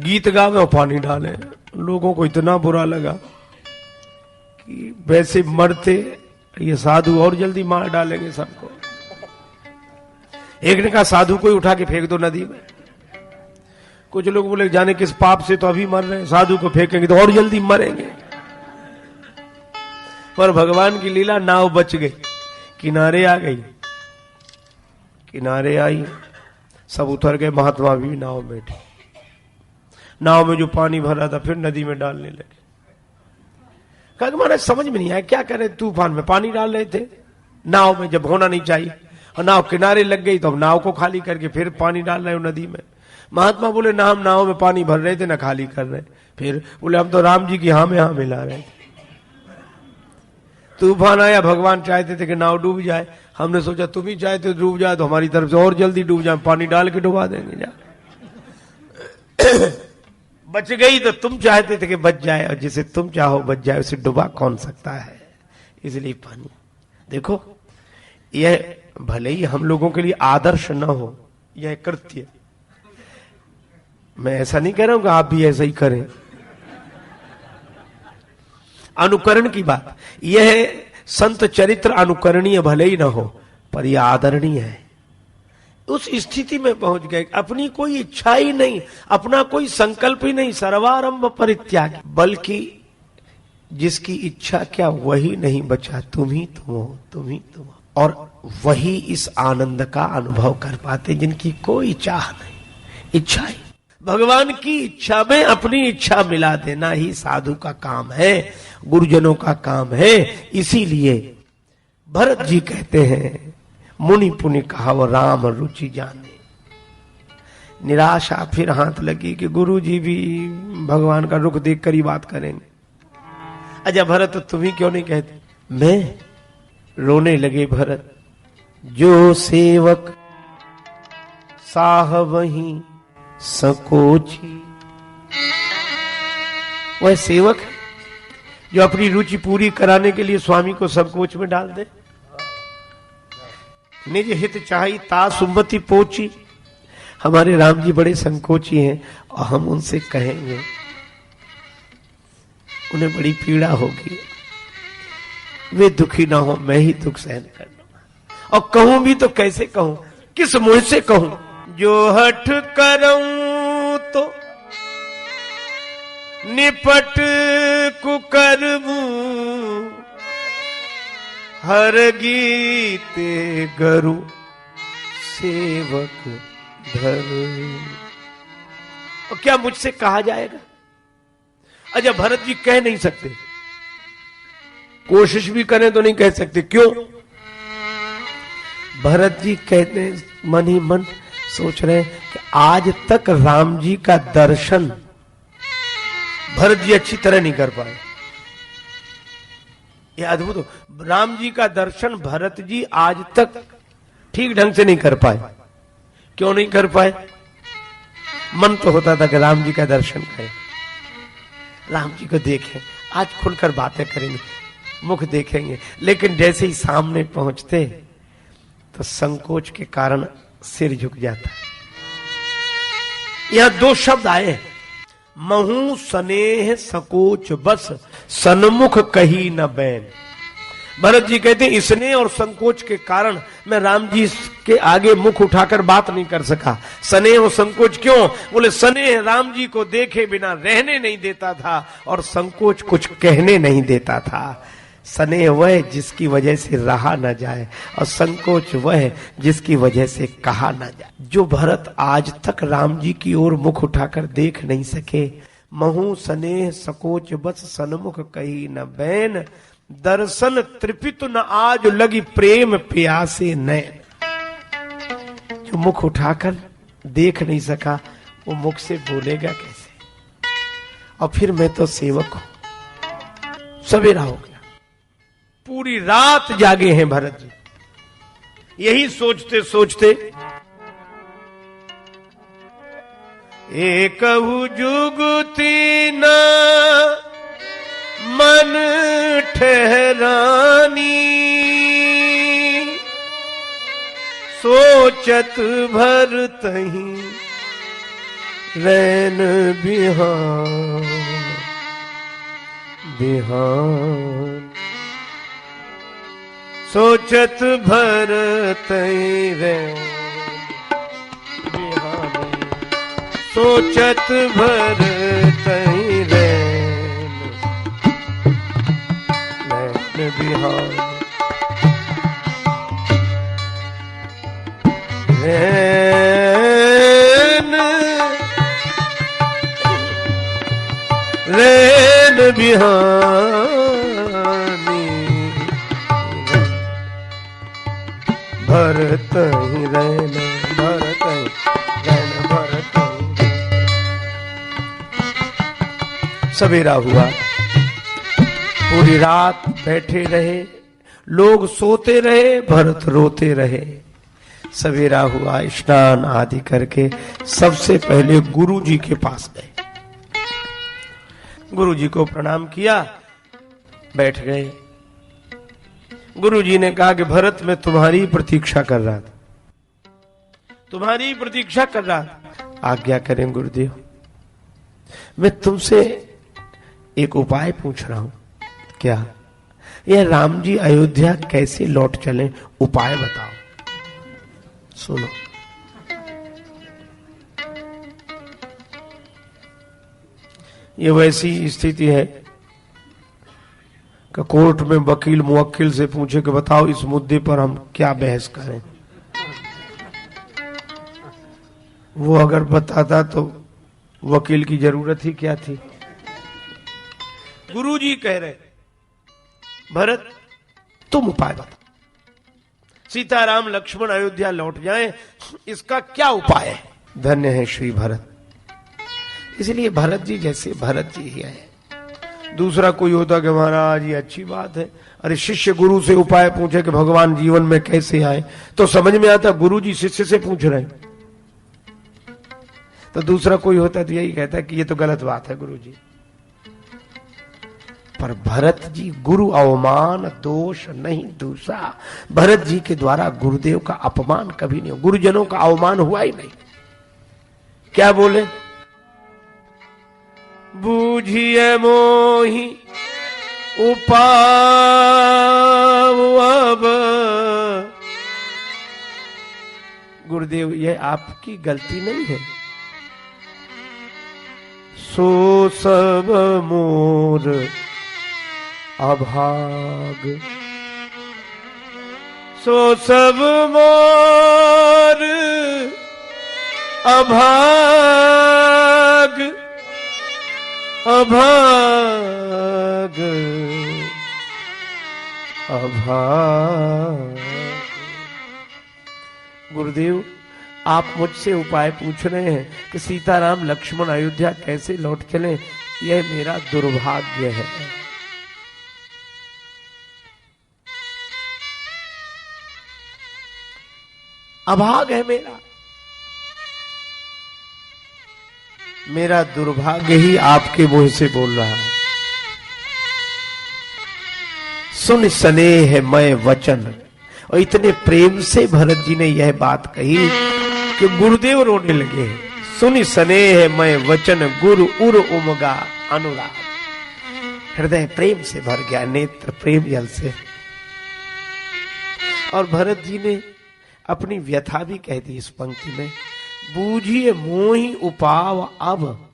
गीत गावे और पानी डाले। लोगों को इतना बुरा लगा कि वैसे मरते ये साधु और जल्दी मार डालेंगे सबको। एक ने कहा साधु को ही उठा के फेंक दो नदी में। कुछ लोग बोले जाने किस पाप से तो अभी मर रहे हैं, साधु को फेंकेंगे तो और जल्दी मरेंगे। पर भगवान की लीला, नाव बच गई, किनारे आ गई। किनारे आई, सब उतर गए, महात्मा भी नाव में बैठे। नाव में जो पानी भरा था फिर नदी में डालने लगे। कहा महाराज समझ में नहीं आया क्या करे, तूफान में पानी डाल रहे थे नाव में जब होना नहीं चाहिए, और नाव किनारे लग गई तो अब नाव को खाली करके फिर पानी डाल रहे हो नदी में। महात्मा बोले ना हम नाव में पानी भर रहे थे ना खाली कर रहे। फिर बोले हम तो राम जी की हाँ में हाँ मिला रहे थे। तूफान आया, भगवान चाहते थे कि नाव डूब जाए, हमने सोचा तुम ही चाहते डूब जाए तो हमारी तरफ से और जल्दी डूब जाए, पानी डाल के डुबा देंगे। जा बच गई तो तुम चाहते थे कि बच जाए, और जिसे तुम चाहो बच जाए उसे डुबा कौन सकता है। इसलिए पानी देखो, यह भले ही हम लोगों के लिए आदर्श न हो, यह कृत्य, मैं ऐसा नहीं कह रहा हूं कि आप भी ऐसा ही करें, अनुकरण की बात। यह संत चरित्र अनुकरणीय भले ही ना हो, पर यह आदरणीय है। उस स्थिति में पहुंच गए, अपनी कोई इच्छा ही नहीं, अपना कोई संकल्प ही नहीं, सर्वारंभ परित्याग, बल्कि जिसकी इच्छा क्या वही नहीं बचा, तुम ही तुम हो, तुम ही तुम हो। और वही इस आनंद का अनुभव कर पाते जिनकी कोई चाह नहीं, इच्छा ही। भगवान की इच्छा में अपनी इच्छा मिला देना ही साधु का काम है, गुरुजनों का काम है। इसीलिए भरत जी कहते हैं, मुनि पुनि कहा वो राम रुचि जाने। निराशा फिर हाथ लगी कि गुरु जी भी भगवान का रुख देखकर ही बात करेंगे। अच्छा भरत तुम ही क्यों नहीं कहते? मैं रोने लगे भरत, जो सेवक साह वही संकोची। वह सेवक है जो अपनी रुचि पूरी कराने के लिए स्वामी को संकोच में डाल दे। निज हित चाही ता सुमति पोची। हमारे राम जी बड़े संकोची हैं और हम उनसे कहेंगे, उन्हें बड़ी पीड़ा होगी, वे दुखी ना हो, मैं ही दुख सहन कर लूंगा। और कहूं भी तो कैसे कहूं, किस मुंह से कहूं? जो हठ करूं तो निपट कुकर्मू, हर गीते गरु सेवक धर। और क्या मुझसे कहा जाएगा? अच्छा भरत जी कह नहीं सकते, कोशिश भी करें तो नहीं कह सकते। क्यों? भरत जी कहते मन ही मन सोच रहे हैं कि आज तक राम जी का दर्शन भरत जी अच्छी तरह नहीं कर पाए। यह अद्भुत हो, राम जी का दर्शन भरत जी आज तक ठीक ढंग से नहीं कर पाए। क्यों नहीं कर पाए? मन तो होता था कि राम जी का दर्शन करें, राम जी को देखें, आज खुलकर बातें करेंगे, मुख देखेंगे। लेकिन जैसे ही सामने पहुंचते तो संकोच के कारण सिर झुक जाता है। यह दो शब्द आए, महू स्नेह संकोच बस, सन्मुख कही न बैन। भरत जी कहते हैं स्नेह और संकोच के कारण मैं राम जी के आगे मुख उठाकर बात नहीं कर सका। स्नेह और संकोच क्यों? बोले स्नेह राम जी को देखे बिना रहने नहीं देता था, और संकोच कुछ कहने नहीं देता था। स्नेह वह जिसकी वजह से रहा न जाए, और संकोच वह जिसकी वजह से कहा न जाए। जो भरत आज तक राम जी की ओर मुख उठाकर देख नहीं सके, महू स्नेह संकोच बस सन्मुख कही न बैन, दर्शन त्रिपित न आज लगी प्रेम प्यासे नैन। जो मुख उठाकर देख नहीं सका, वो मुख से बोलेगा कैसे? और फिर मैं तो सेवक हूं। सवेरा हो गया, पूरी रात जागे हैं भरत जी, यही सोचते सोचते एकहु जुगति न मन ठहरानी, सोचत भरतहि रैन बिहान बिहान, सोचत भरतहि रैन बिहान, सोचत भरतहि रैन बिहान, रैन बिहानी, भरतहि रैन भरतहि रैन भरतहि। सवेरा हुआ, पूरी रात बैठे रहे, लोग सोते रहे, भरत रोते रहे। सवेरा हुआ, स्नान आदि करके सबसे पहले गुरु जी के पास गए, गुरु जी को प्रणाम किया, बैठ गए। गुरु जी ने कहा कि भरत मैं तुम्हारी प्रतीक्षा कर रहा था, तुम्हारी प्रतीक्षा कर रहा था, आज्ञा करें गुरुदेव। मैं तुमसे एक उपाय पूछ रहा हूं। क्या? यह राम जी अयोध्या कैसे लौट चले, उपाय बताओ। सुनो, ये वैसी स्थिति है कि कोर्ट में वकील मुवक्किल से पूछे कि बताओ इस मुद्दे पर हम क्या बहस करें। वो अगर बताता तो वकील की जरूरत ही क्या थी। गुरुजी कह रहे भरत तुम उपाय बताओ, सीताराम लक्ष्मण अयोध्या लौट जाएं, इसका क्या उपाय है? धन्य है श्री भरत। इसलिए भरत जी जैसे भरत जी ही आए। दूसरा कोई होता कि महाराज ये अच्छी बात है, अरे शिष्य गुरु से उपाय पूछे कि भगवान जीवन में कैसे आए, तो समझ में आता गुरु जी शिष्य से पूछ रहे हैं। तो दूसरा कोई होता तो यही कहता कि ये तो गलत बात है गुरु जी। पर भरत जी गुरु अवमान दोष नहीं दूसरा। भरत जी के द्वारा गुरुदेव का अपमान कभी नहीं, गुरुजनों का अवमान हुआ ही नहीं। क्या बोले? बूझिए मोहि उपाव अब। गुरुदेव ये आपकी गलती नहीं है, सो सब मोर अभाग, सो सब मोर अभाग, अभाग अभाग। गुरुदेव आप मुझसे उपाय पूछ रहे हैं कि सीताराम लक्ष्मण अयोध्या कैसे लौट चले, यह मेरा दुर्भाग्य है। अभाग है मेरा दुर्भाग्य ही आपके मुंह से बोल रहा है। सुन स्नेह मय वचन, और इतने प्रेम से भरत जी ने यह बात कही कि गुरुदेव रोने लगे। सुन स्नेह मय वचन गुरु उर उमगा अनुराग। हृदय प्रेम से भर गया, नेत्र प्रेम जल से। और भरत जी ने अपनी व्यथा भी कह दी इस पंक्ति में, बूझिए मोहि उपाव अब।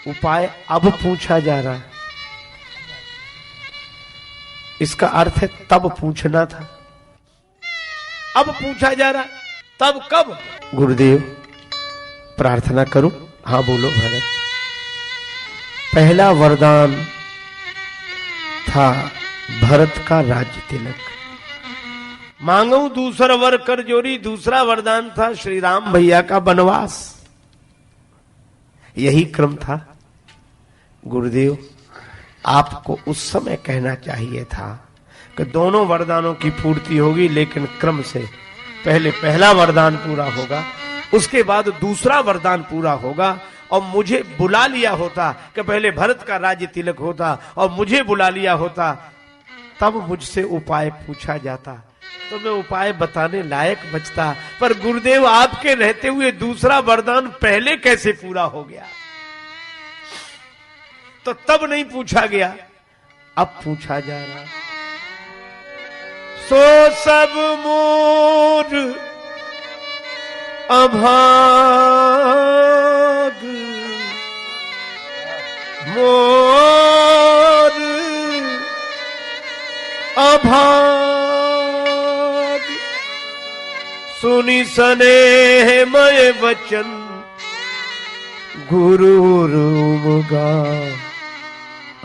उपाय अब पूछा जा रहा है, इसका अर्थ है तब पूछना था, अब पूछा जा रहा है, तब कब? गुरुदेव प्रार्थना करूं? हाँ बोलो भरत। पहला वरदान था भरत का राज्य तिलक, मांगू दूसरा वर कर जोरी, दूसरा वरदान था श्री राम भैया का वनवास। यही क्रम था। गुरुदेव आपको उस समय कहना चाहिए था कि दोनों वरदानों की पूर्ति होगी, लेकिन क्रम से पहले पहला वरदान पूरा होगा, उसके बाद दूसरा वरदान पूरा होगा। और मुझे बुला लिया होता कि पहले भरत का राज्य तिलक होता और मुझे बुला लिया होता, तब मुझसे उपाय पूछा जाता तो मैं उपाय बताने लायक बचता। पर गुरुदेव आपके रहते हुए दूसरा वरदान पहले कैसे पूरा हो गया? तो तब नहीं पूछा गया, अब पूछा जा रहा। सो सब मोर अभाग, मोर अभाग, सुनी स्नेहमय वचन गुरु रूमगा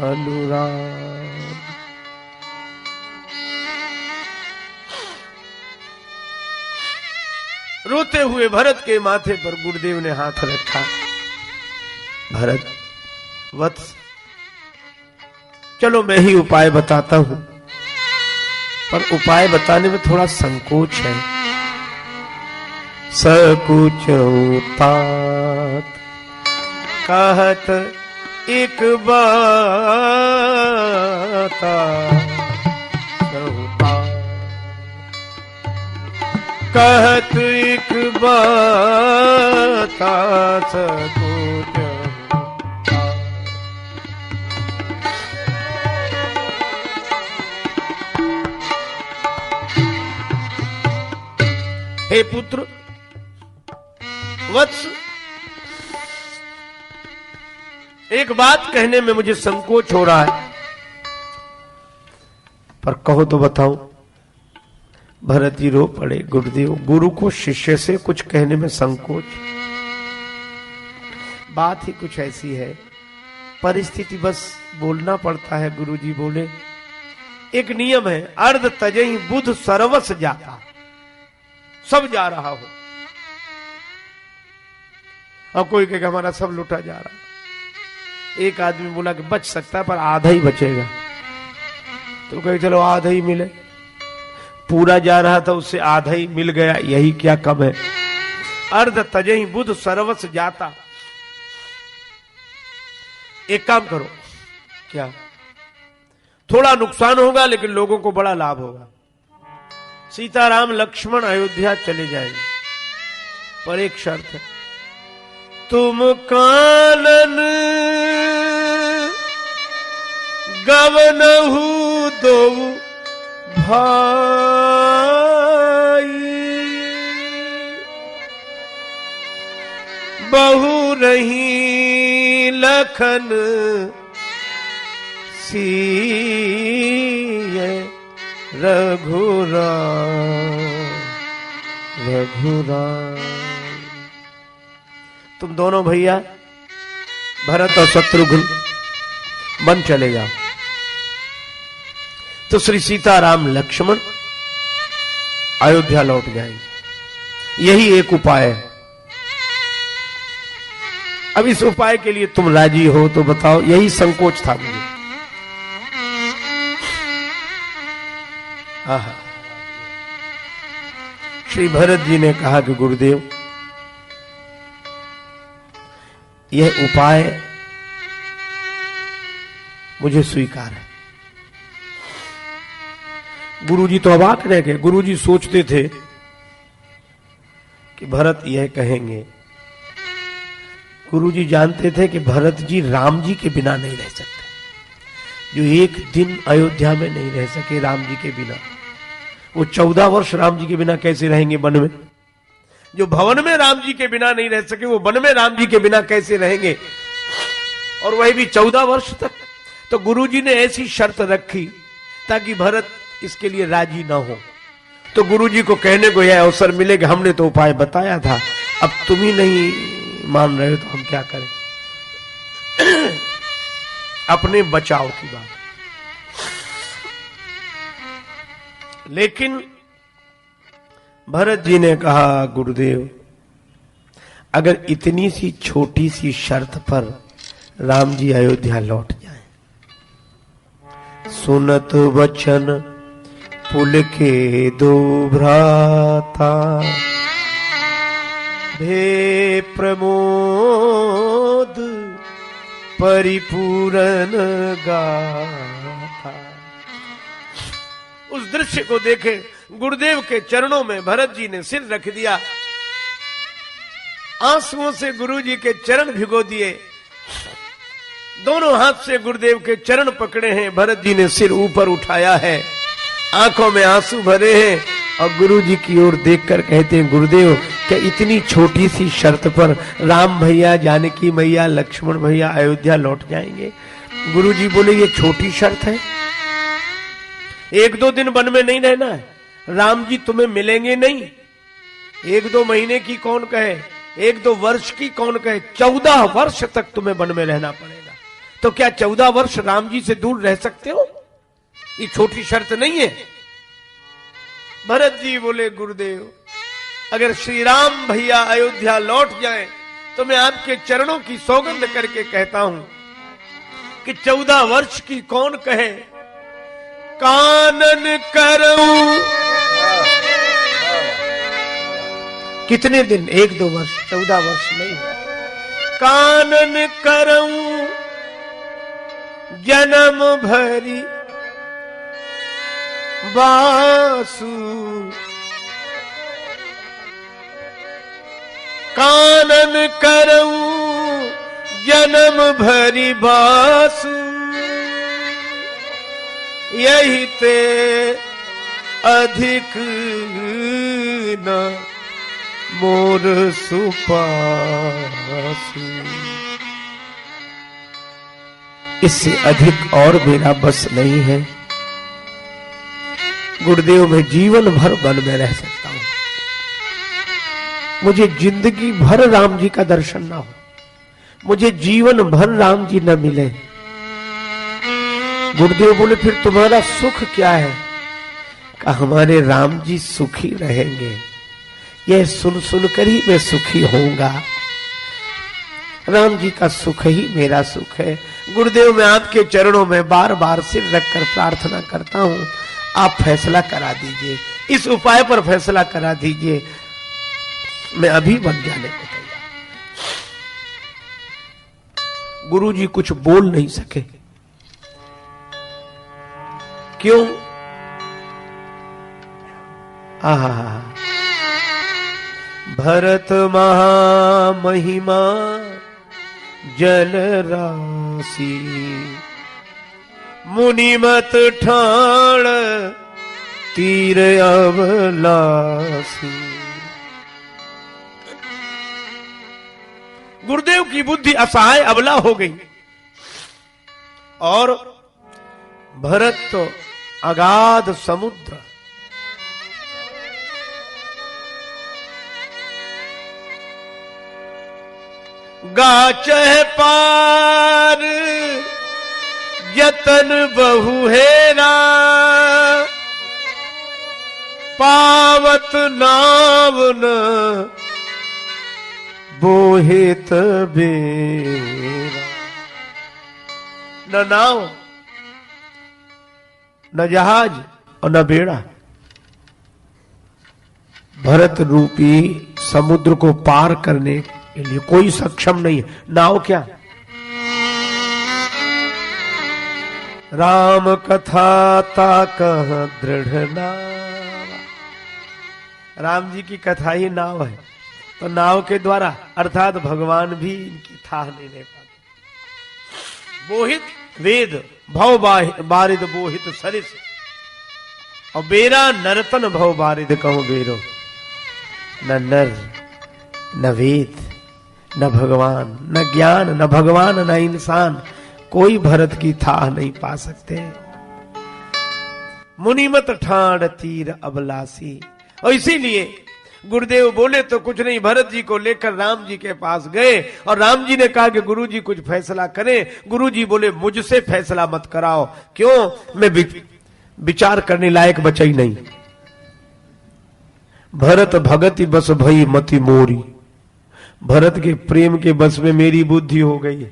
अनुराग। रोते हुए भरत के माथे पर गुरुदेव ने हाथ रखा। भरत वत्स, चलो मैं ही उपाय बताता हूं, पर उपाय बताने में थोड़ा संकोच है। सकुच तात कहत एक बाता, कहत एक बाता सकुच। हे पुत्र वत्स, एक बात कहने में मुझे संकोच हो रहा है, पर कहो तो बताऊं। भरत जी रो पड़े। गुरुदेव, गुरु को शिष्य से कुछ कहने में संकोच? बात ही कुछ ऐसी है, परिस्थिति बस बोलना पड़ता है। गुरु जी बोले, एक नियम है, अर्ध तजई बुध सर्वस जाता। सब जा रहा हो और कोई कहेगा हमारा सब लुटा जा रहा। एक आदमी बोला कि बच सकता है पर आधा ही बचेगा, तो कहे चलो आधा ही मिले। पूरा जा रहा था, उससे आधा ही मिल गया, यही क्या कम है। अर्ध तजही बुध सर्वस जाता। एक काम करो, क्या? थोड़ा नुकसान होगा लेकिन लोगों को बड़ा लाभ होगा। सीताराम लक्ष्मण अयोध्या चले जाएंगे, पर एक शर्त है, तुम कानन गवनहु दो भाई, बहु रही लखन सीय रघुराम। तुम दोनों भैया भरत और शत्रुघ्न बन चले जाओ, तो श्री सीताराम लक्ष्मण अयोध्या लौट जाएंगे। यही एक उपाय है। अब इस उपाय के लिए तुम राजी हो तो बताओ। यही संकोच था मुझे। आहा। श्री भरत जी ने कहा कि गुरुदेव, यह उपाय मुझे स्वीकार है। गुरुजी तो अवाक रह गए। गुरुजी सोचते थे कि भरत यह कहेंगे। गुरुजी जानते थे कि भरत जी राम जी के बिना नहीं रह सकते। जो एक दिन अयोध्या में नहीं रह सके राम जी के बिना, वो 14 वर्ष राम जी के बिना कैसे रहेंगे वन में? जो भवन में राम जी के बिना नहीं रह सके, वो वन में राम जी के बिना कैसे रहेंगे? और वही भी 14 वर्ष तक। तो गुरुजी ने ऐसी शर्त रखी ताकि भरत इसके लिए राजी ना हो। तो गुरुजी को कहने को यह अवसर मिलेगा, हमने तो उपाय बताया था, अब तुम ही नहीं मान रहे हो तो हम क्या करें? अपने बचाव की बात। लेकिन भरत जी ने कहा, गुरुदेव अगर इतनी सी छोटी सी शर्त पर राम जी अयोध्या लौट जाएं। सुनत वचन पुल के दो भ्राता, भे प्रमोद परिपूरन गाथा। उस दृश्य को देखे गुरुदेव के चरणों में भरत जी ने सिर रख दिया, आंसुओं से गुरु जी के चरण भिगो दिए, दोनों हाथ से गुरुदेव के चरण पकड़े हैं, भरत जी ने सिर ऊपर उठाया है, आंखों में आंसू भरे हैं और गुरु जी की ओर देखकर कहते हैं, गुरुदेव क्या इतनी छोटी सी शर्त पर राम भैया, जानकी मैया, लक्ष्मण भैया अयोध्या लौट जाएंगे? गुरु जी बोले, ये छोटी शर्त है, 1-2 दिन वन में नहीं रहना है, राम जी तुम्हें मिलेंगे नहीं, 1-2 महीने की कौन कहे, 1-2 वर्ष की कौन कहे, 14 वर्ष तक तुम्हें वन में रहना पड़ेगा। तो क्या 14 वर्ष राम जी से दूर रह सकते हो? ये छोटी शर्त नहीं है। भरत जी बोले, गुरुदेव अगर श्री राम भैया अयोध्या लौट जाएं तो मैं आपके चरणों की सौगंध करके कहता हूं कि 14 वर्ष की कौन कहे, कानन करूं। कितने दिन? 1-2 वर्ष, 14 वर्ष नहीं। कानन करूं जन्म भरी बासु, कानन करूं जन्म भरी बासु, यही ते अधिक न मोर सुपासु। इससे अधिक और मेरा बस नहीं है। गुरुदेव मैं जीवन भर वन में रह सकता हूं, मुझे जिंदगी भर राम जी का दर्शन ना हो, मुझे जीवन भर राम जी न मिले। गुरुदेव बोले, फिर तुम्हारा सुख क्या है? कहा, हमारे राम जी सुखी रहेंगे, यह सुन सुनकर ही मैं सुखी होऊंगा। राम जी का सुख ही मेरा सुख है। गुरुदेव मैं आपके चरणों में बार बार सिर रखकर प्रार्थना करता हूं, आप फैसला करा दीजिए, इस उपाय पर फैसला करा दीजिए, मैं अभी बन जाने को तैयार। गुरु जी कुछ बोल नहीं सके। क्यों? आहा, भरत महामहिमा जल राशि, मुनिमत ठाण तीर अवलासी। गुरुदेव की बुद्धि असहाय अबला हो गई और भरत तो अगाध समुद्र, गाचह पार यतन बहु हेरा, पावत नाव न बोहित बेरा। न नाव, न जहाज और न बेड़ा, भरत रूपी समुद्र को पार करने के लिए कोई सक्षम नहीं है। नाव क्या? राम कथा ता कह दृढ़ नाव। राम जी की कथा ही नाव है, तो नाव के द्वारा अर्थात भगवान भी इनकी थाह नहीं ले पाते। बोहित वेद भव बारिद बोहित सरिस, और बेरा नरतन भव बारिद कहो बेरो। न नर न वेद न भगवान, न ज्ञान न भगवान न इंसान, कोई भरत की थाह नहीं पा सकते। मुनिमत ठाण तीर अबलासी। और इसीलिए गुरुदेव बोले तो कुछ नहीं, भरत जी को लेकर राम जी के पास गए और राम जी ने कहा कि गुरु जी कुछ फैसला करें। गुरु जी बोले, मुझसे फैसला मत कराओ। क्यों? मैं विचार करने लायक बचा ही नहीं, भरत भगति बस भई मति मोरी, भरत के प्रेम के बस में मेरी बुद्धि हो गई।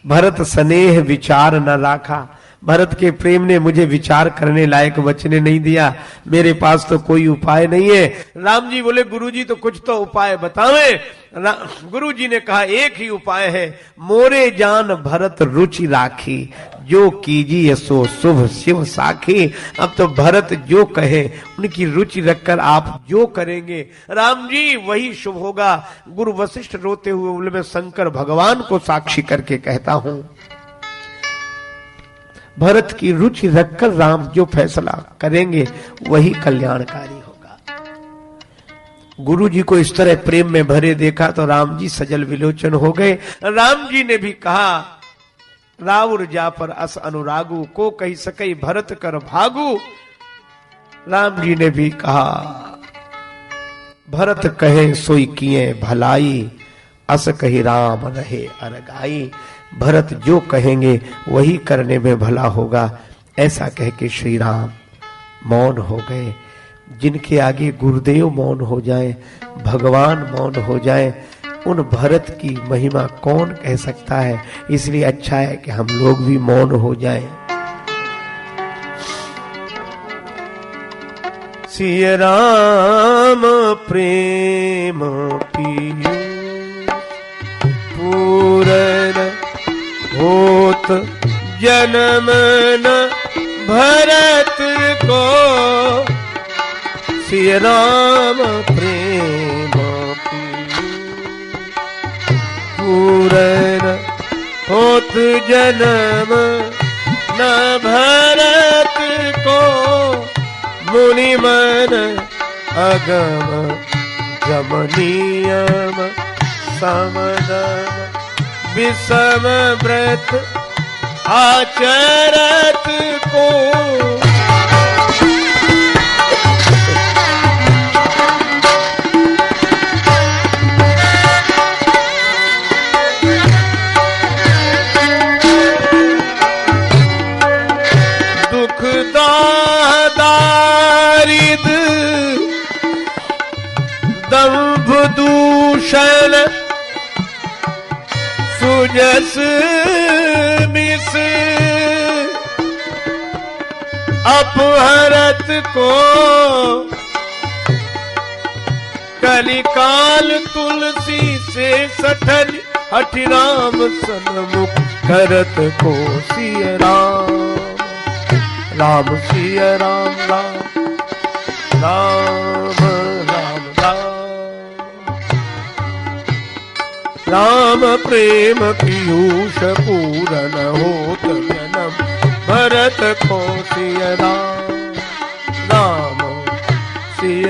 भरत स्नेह विचार न राखा, भरत के प्रेम ने मुझे विचार करने लायक बचने नहीं दिया। मेरे पास तो कोई उपाय नहीं है। राम जी बोले गुरुजी तो कुछ तो उपाय बतावें। गुरुजी ने कहा एक ही उपाय है, मोरे जान भरत रुचि राखी, जो कीजिए सो शुभ शिव साखी। अब तो भरत जो कहे उनकी रुचि रखकर आप जो करेंगे राम जी वही शुभ होगा। गुरु वशिष्ठ रोते हुए बोले मैं शंकर भगवान को साक्षी करके कहता हूं, भरत की रुचि रखकर राम जो फैसला करेंगे वही कल्याणकारी होगा। गुरु जी को इस तरह प्रेम में भरे देखा तो राम जी सजल विलोचन हो गए। राम जी ने भी कहा, राउर जा पर अस अनुरागु, को कही सके भरत कर भागु। राम जी ने भी कहा, भरत कहे सोई किए भलाई, अस कही राम रहे अरगाई। भरत जो कहेंगे वही करने में भला होगा। ऐसा कह के श्री राम मौन हो गए। जिनके आगे गुरुदेव मौन हो जाए, भगवान मौन हो जाए, उन भरत की महिमा कौन कह सकता है। इसलिए अच्छा है कि हम लोग भी मौन हो जाएं। सिय राम प्रेम पियु पूरन होत जन्म न भरत को, सिय राम प्रेम पूरन होत जन्म न भरत को, मुनि मन अगम जमनीयम समदम विषम व्रत आचरत को। दुख दारिद दंभ दूषण सुजस मिस अपहरत को, कलिकाल तुलसी से सठन हठि राम सन्मुख करत को। सिय राम राम सिय राम राम राम राम राम। राम प्रेम पीयूष पूरन होत जन्म भरत को। सिय राम राम सिय